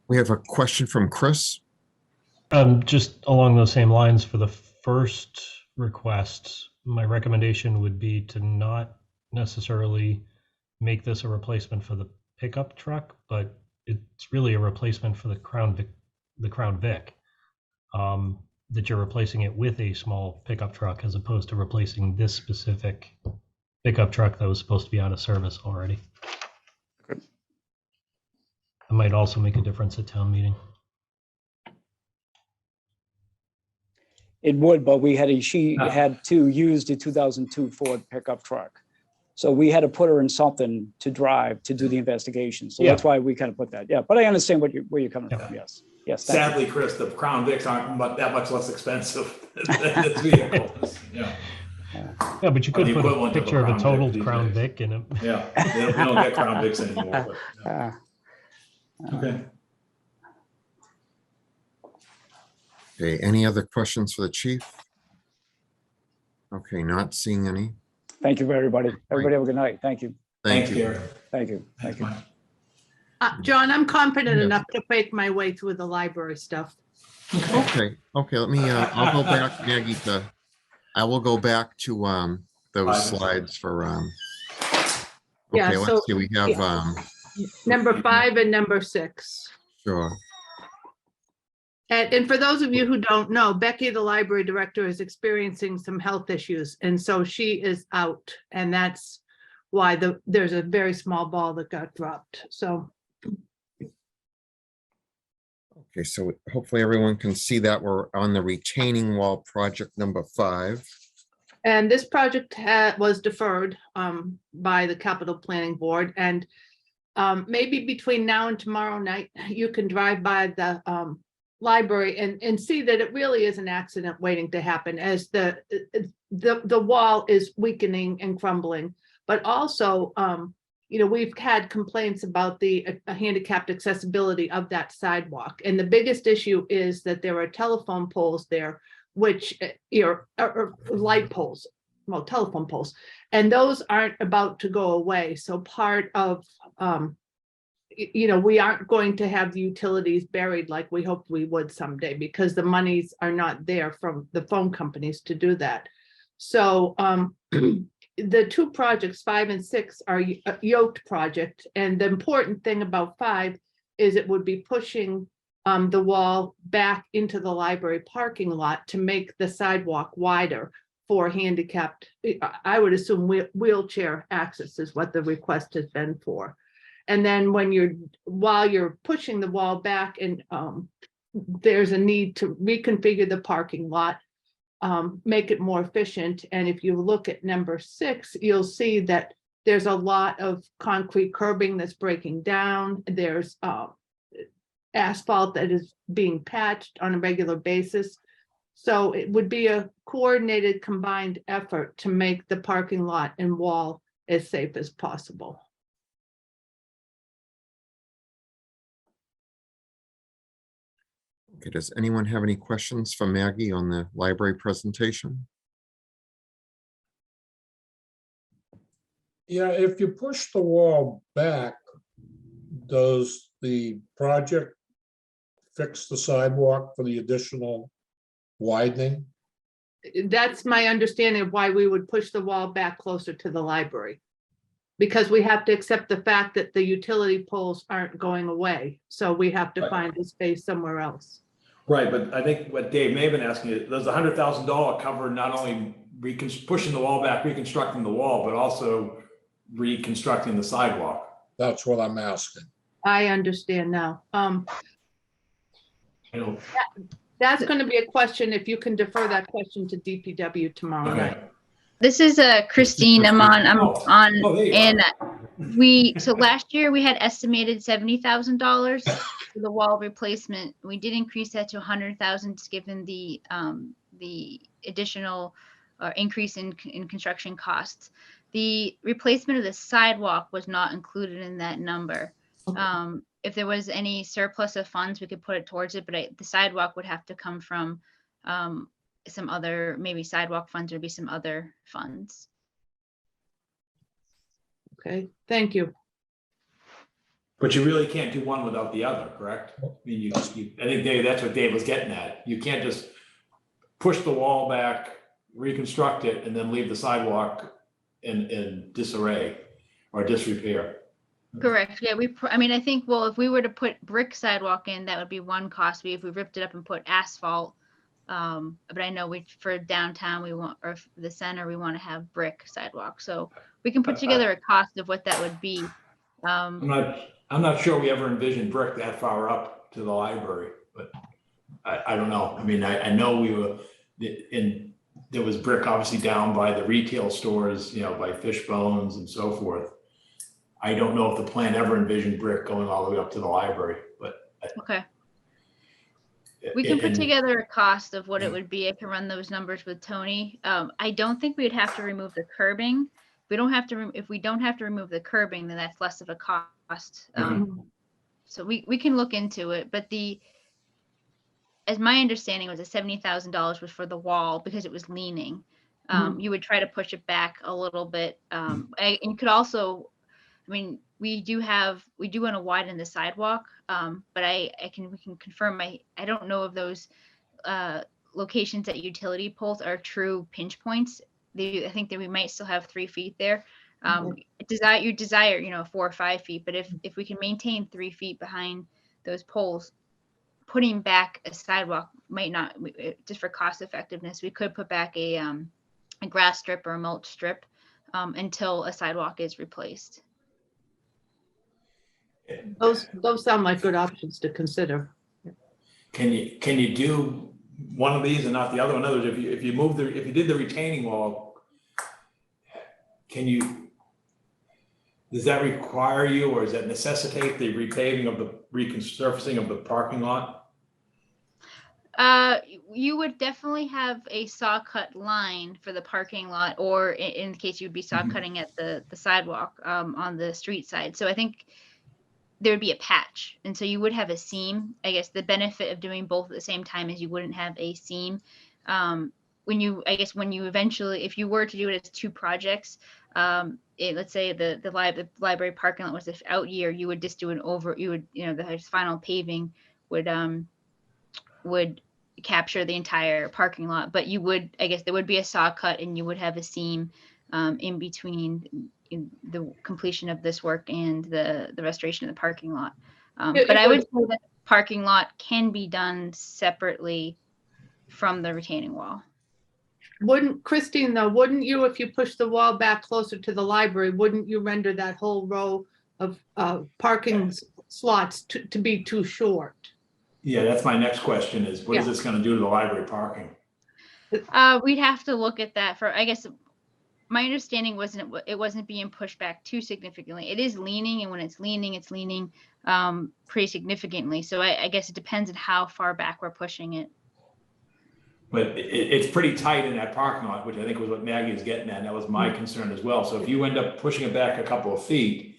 We have a question from Chris. Just along those same lines, for the first request, my recommendation would be to not necessarily make this a replacement for the pickup truck, but it's really a replacement for the Crown Vic. That you're replacing it with a small pickup truck as opposed to replacing this specific pickup truck that was supposed to be out of service already. Good. It might also make a difference at town meeting. It would, but she had to use the 2002 Ford pickup truck. So we had to put her in something to drive to do the investigation. So that's why we kind of put that. Yeah, but I understand where you're coming from. Yes. Yes. thank you. Sadly, Chris, the Crown Vics aren't that much less expensive than this vehicle. Yeah. Yeah, but you Or could the put a equivalent of a picture of a Crown Vic totaled these Crown days. Vic in it. Yeah, we don't get Crown Vics anymore, but, yeah. Okay. Okay, any other questions for the chief? Okay, not seeing any. Thank you, everybody. Everybody have a good night. Thank you. Thank Thanks, you. Gary. Thank you. Thanks, Thank you. Mike. John, I'm confident Yes. enough to make my way through the library stuff. Okay, let me, I'll go back, Maggie, I will go back to those Five and slides for, Yeah, okay, so- let's see, we have, yeah. Number 5 and number 6. sure, And for those of you who don't know, Becky, the library director, is experiencing some health issues. And so she is out. And that's why there's a very small ball that got dropped. So okay, so hopefully everyone can see that we're on the retaining wall project number 5. and this project was deferred by the capital planning board. And maybe between now and tomorrow night, you can drive by the library and see that it really is an accident waiting to happen as the wall is weakening and crumbling. But also, we've had complaints about the handicapped accessibility of that sidewalk. And the biggest issue is that there are telephone poles there, which are light poles, well, telephone poles, and those aren't about to go away. So part of, we aren't going to have the utilities buried like we hoped we would someday because the monies are not there from the phone companies to do that. So the 2 projects, 5 and 6, are a yoked project. And the important thing about 5 is it would be pushing the wall back into the library parking lot to make the sidewalk wider for handicapped. I would assume wheelchair access is what the request has been for. And then while you're pushing the wall back and there's a need to reconfigure the parking lot, make it more efficient. And if you look at number 6, you'll see that there's a lot of concrete curbing that's breaking down. There's asphalt that is being patched on a regular basis. So it would be a coordinated combined effort to make the parking lot and wall as safe as possible. Okay, does anyone have any questions for Maggie on the library presentation? Yeah, if you push the wall back, does the project fix the sidewalk for the additional widening? That's my understanding of why we would push the wall back closer to the library. Because we have to accept the fact that the utility poles aren't going away. So we have to Right. find a space somewhere else. Right, but I think what Dave may have been asking is, does $100,000 cover not only pushing the wall back, reconstructing the wall, but also reconstructing the sidewalk? That's what I'm asking. I understand now. You know, That's going to be a question, if you can defer that question to DPW tomorrow okay. night. This is Christine. I'm on. Oh, there you And are. so last year we had estimated $70,000 for the wall replacement. We did increase that to 100,000 given the additional increase in construction costs. The replacement of the sidewalk was not included in that number. if there was any surplus of funds, we could put it towards it, but the sidewalk would have to come from some other, maybe sidewalk funds or be some other funds. Okay, thank you. But you really can't do one without the other, correct? I mean, I think Dave, that's what Dave was getting at. You can't just push the wall back, reconstruct it, and then leave the sidewalk in disarray or disrepair. Correct. Yeah, I mean, I think, well, if we were to put brick sidewalk in, that would be one cost. If we ripped it up and put asphalt, but I know for downtown, we want, or the center, we want to have brick sidewalk. So we can put together a cost of what that would be. I'm not sure we ever envisioned brick that far up to the library, but I don't know. I mean, I know we were there was brick obviously down by the retail stores, you know, by Fishbones and so forth. I don't know if the plan ever envisioned brick going all the way up to the library, but. Okay. We can put together a cost of what it would be. I can run those numbers with Tony. I don't think we'd have to remove the curbing. If we don't have to remove the curbing, then that's less of a cost. So we can look into it, but as my understanding was, the $70,000 was for the wall because it was leaning. You would try to push it back a little bit. And you could also, I mean, we do want to widen the sidewalk, but we can confirm. I don't know if those locations at utility poles are true pinch points. I think that we might still have 3 feet there. You desire, 4 or 5 feet, but if we can maintain 3 feet behind those poles, putting back a sidewalk might not, just for cost effectiveness, we could put back a grass strip or a mulch strip until a sidewalk is replaced. Those sound like good options to consider. Can you do one of these and not the other? In other words, if you did the retaining wall, does that require you, or does that necessitate the repaving of the resurfacing of the parking lot? You would definitely have a saw cut line for the parking lot, or in case you'd be saw cutting at the sidewalk on the street side. So I think there would be a patch, and so you would have a seam. I guess the benefit of doing both at the same time is you wouldn't have a seam. When you eventually, if you were to do it as 2 projects, let's say the library parking lot was the out year, you would just do the final paving would capture the entire parking lot, but there would be a saw cut and you would have a seam in between the completion of this work and the restoration of the parking lot. But I would say that parking lot can be done separately from the retaining wall. Christine, though, wouldn't you, if you push the wall back closer to the library, wouldn't you render that whole row of parking slots to be too short? Yeah, that's my next question is, what is this going to do to the library parking? We'd have to look at that I guess my understanding it wasn't being pushed back too significantly. It is leaning, and when it's leaning pretty significantly. So I guess it depends on how far back we're pushing it. But it's pretty tight in that parking lot, which I think was what Maggie was getting at. That was my concern as well. So if you end up pushing it back a couple of feet,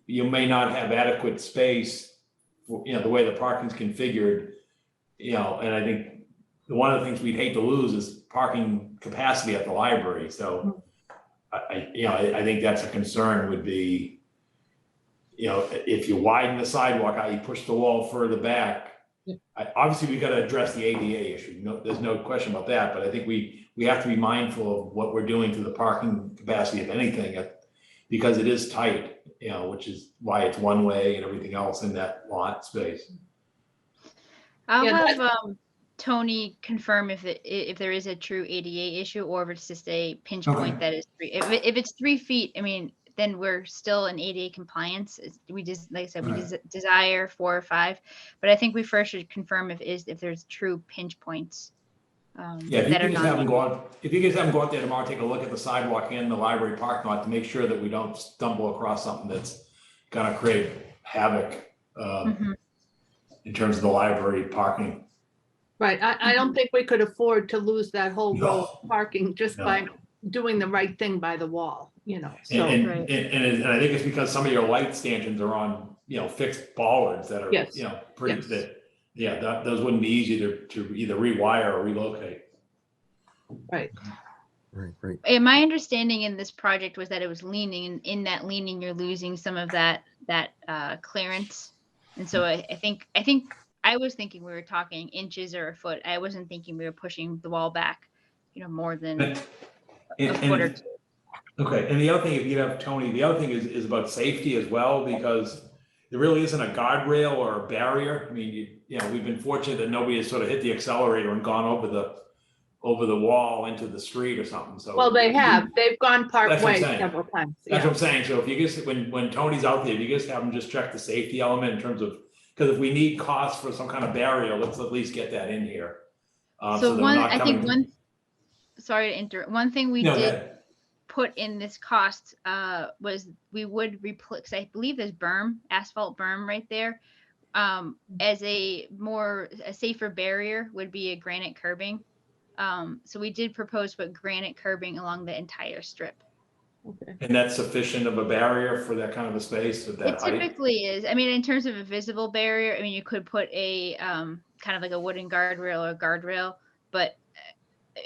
you may not have adequate space for, the way the parking's configured, and I think one of the things we'd hate to lose is parking capacity at the library. So I think that's a concern would be, if you widen the sidewalk, how you push the wall further back. Obviously, we've got to address the ADA issue. There's no question about that. But I think we have to be mindful of what we're doing to the parking capacity, if anything, because it is tight, which is why it's one way and everything else in that lot space. I'll have Tony confirm if there is a true ADA issue, or if it's just a pinch point that is 3. If it's 3 feet, I mean, then we're still in ADA compliance. We just, like I said, we desire 4 or 5, but I think we first should confirm if there's true pinch points. If you guys haven't go out there tomorrow, take a look at the sidewalk and the library parking lot to make sure that we don't stumble across something that's gonna create havoc in terms of the library parking. Right. I don't think we could afford to lose that whole row of parking just by doing the right thing by the wall, So. And I think it's because some of your light stanchions are on fixed bollards that are, Yes. pretty, Yes. that, those wouldn't be easy to either rewire or relocate. Right. Right. And my understanding in this project was that it was leaning, and in that leaning, you're losing some of that clearance. And so I think I was thinking we were talking inches or a foot. I wasn't thinking we were pushing the wall back, more than a foot or two. Okay, and the other thing, if you have Tony, the other thing is about safety as well, because there really isn't a guardrail or a barrier. I mean, we've been fortunate that nobody has sort of hit the accelerator and gone over the wall into the street or something. So Well, they have. They've gone part That's what I'm way saying. several times. that's what I'm saying. So if you just, when Tony's out there, if you just have him just check the safety element in terms of, because if we need costs for some kind of barrier, let's at least get that in here. So that we're one, not I coming think to- sorry to interrupt. One thing we No, did that- put in this cost was we would replace, I believe there's asphalt berm right there. As a safer barrier would be a granite curbing. So we did propose to put granite curbing along the entire strip. Okay. And that's sufficient of a barrier for that kind of a space with that It height? typically is. I mean, in terms of a visible barrier, I mean, you could put a kind of like a wooden guardrail or guardrail, but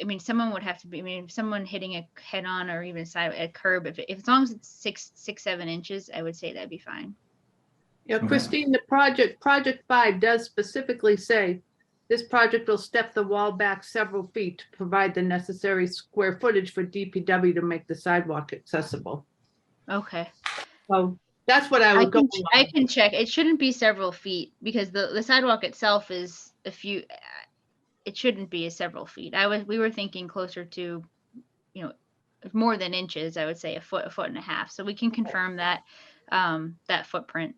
I mean, someone would have to be, I mean, if someone hitting a head on or even a curb, if as long as it's 6-7 inches, I would say that'd be fine. Yeah, Okay. Christine, the project 5 does specifically say this project will step the wall back several feet to provide the necessary square footage for DPW to make the sidewalk accessible. Okay. So that's what I was going. I can check. It shouldn't be several feet because the sidewalk itself is a few. It shouldn't be several feet. We were thinking closer to, more than inches. I would say a foot and a half. So we can confirm that that footprint.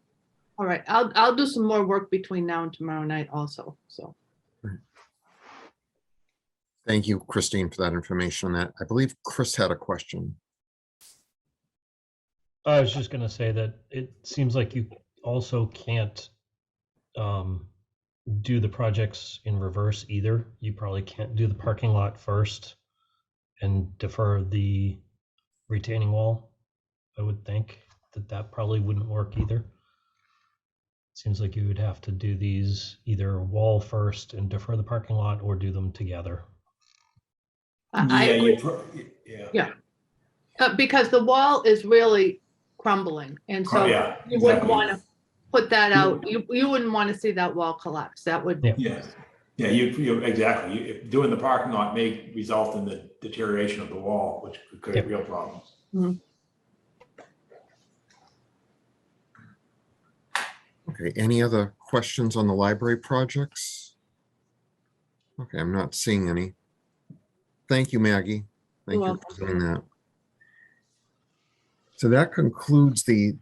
All right, I'll do some more work between now and tomorrow night also, so. Thank you, Christine, for that information on that. I believe Chris had a question. I was just going to say that it seems like you also can't do the projects in reverse either. You probably can't do the parking lot first and defer the retaining wall. I would think that probably wouldn't work either. Seems like you would have to do these either wall first and defer the parking lot, or do them together. I agree. Because the wall is really crumbling, and so yeah, you wouldn't exactly. want to put that out. You wouldn't want to see that wall collapse. That would. Yeah, you exactly. Doing the parking lot may result in the deterioration of the wall, which could create real problems. Mhm. Okay, any other questions on the library projects? Okay, I'm not seeing any. Thank you, Maggie. Thank You're you for doing that. So that concludes the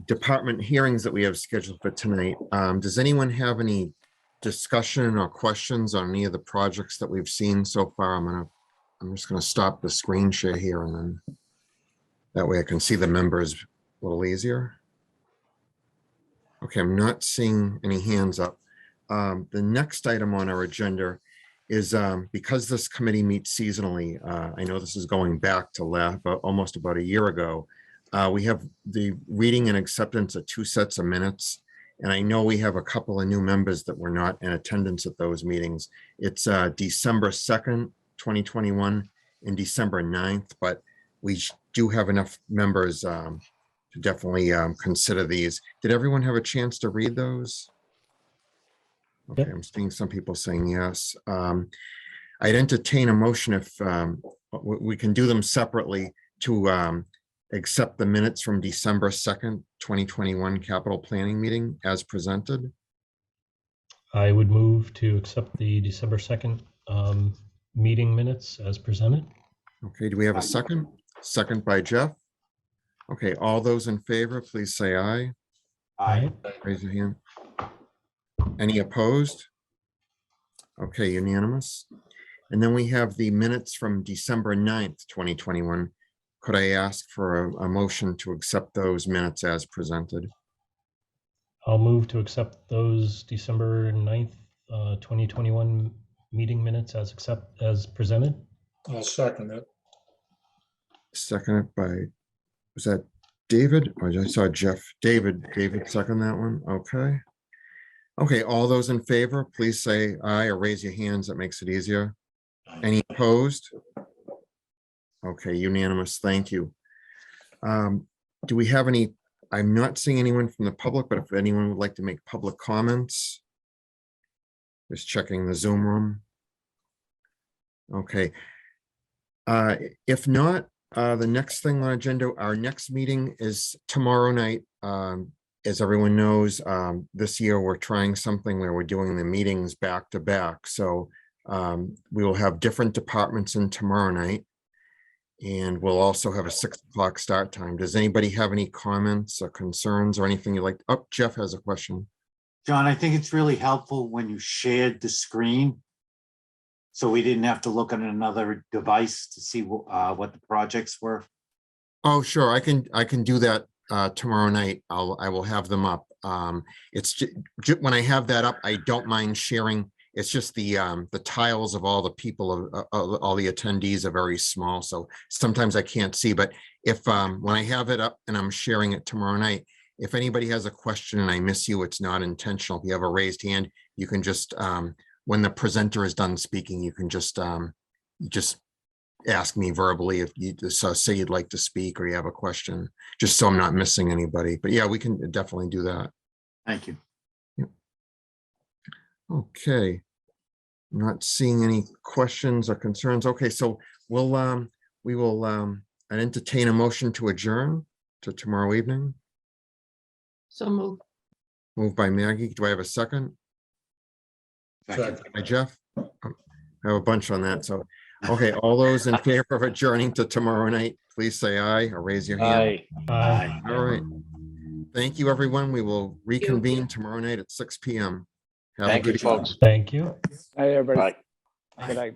department hearings that we have scheduled for tonight. Does anyone have any discussion or questions on any of the projects that we've seen so far? I'm just gonna stop the screen share here, and then that way I can see the members a little easier. Okay, I'm not seeing any hands up. The next item on our agenda is because this committee meets seasonally. I know this is going back to almost about a year ago. We have the reading and acceptance of 2 sets of minutes. And I know we have a couple of new members that were not in attendance at those meetings. It's December 2nd, 2021 and December 9th, but we do have enough members to definitely consider these. Did everyone have a chance to read those? Okay, I'm seeing some people saying yes. I'd entertain a motion if we can do them separately to accept the minutes from December 2nd, 2021 capital planning meeting as presented. I would move to accept the December 2nd meeting minutes as presented. Okay, do we have a second? Second by Jeff. Okay, all those in favor, please say aye. Aye. Raise your hand. Any opposed? Okay, unanimous. And then we have the minutes from December 9th, 2021. Could I ask for a motion to accept those minutes as presented? I'll move to accept those December 9th, 2021 meeting minutes as presented. I'll second it. Seconded by, was that David, or I saw Jeff. David second that one. Okay. Okay, all those in favor, please say aye or raise your hands. That makes it easier. Any opposed? Okay, unanimous. Thank you. Do we have any, I'm not seeing anyone from the public, but if anyone would like to make public comments. Just checking the Zoom room. Okay. If not, the next thing on agenda, our next meeting is tomorrow night. As everyone knows, this year we're trying something where we're doing the meetings back to back. So we will have different departments in tomorrow night. And we'll also have a 6 o'clock start time. Does anybody have any comments or concerns or anything you'd like? Oh, Jeff has a question. John, I think it's really helpful when you shared the screen. So we didn't have to look at another device to see what the projects were. Oh, sure. I can do that tomorrow night. I will have them up. It's when I have that up, I don't mind sharing. It's just the tiles of all the people of all the attendees are very small. So sometimes I can't see, but if when I have it up and I'm sharing it tomorrow night, if anybody has a question and I miss you, it's not intentional. If you have a raised hand, you can just, when the presenter is done speaking, you can just ask me verbally if you just say you'd like to speak or you have a question, just so I'm not missing anybody. But yeah, we can definitely do that. Thank you. Yep. Okay. Not seeing any questions or concerns. Okay, so we will I'd entertain a motion to adjourn to tomorrow evening. So moved. Moved by Maggie. Do I have a second? Second. By Jeff? I have a bunch on that. So, okay, all those in favor of adjourning to tomorrow night, please say aye or raise your hand. Aye. All right. Thank you, everyone. We will reconvene tomorrow night at 6 p.m. Have a Thank you, good evening. folks. Thank you. Hi, everybody. Bye. Good night.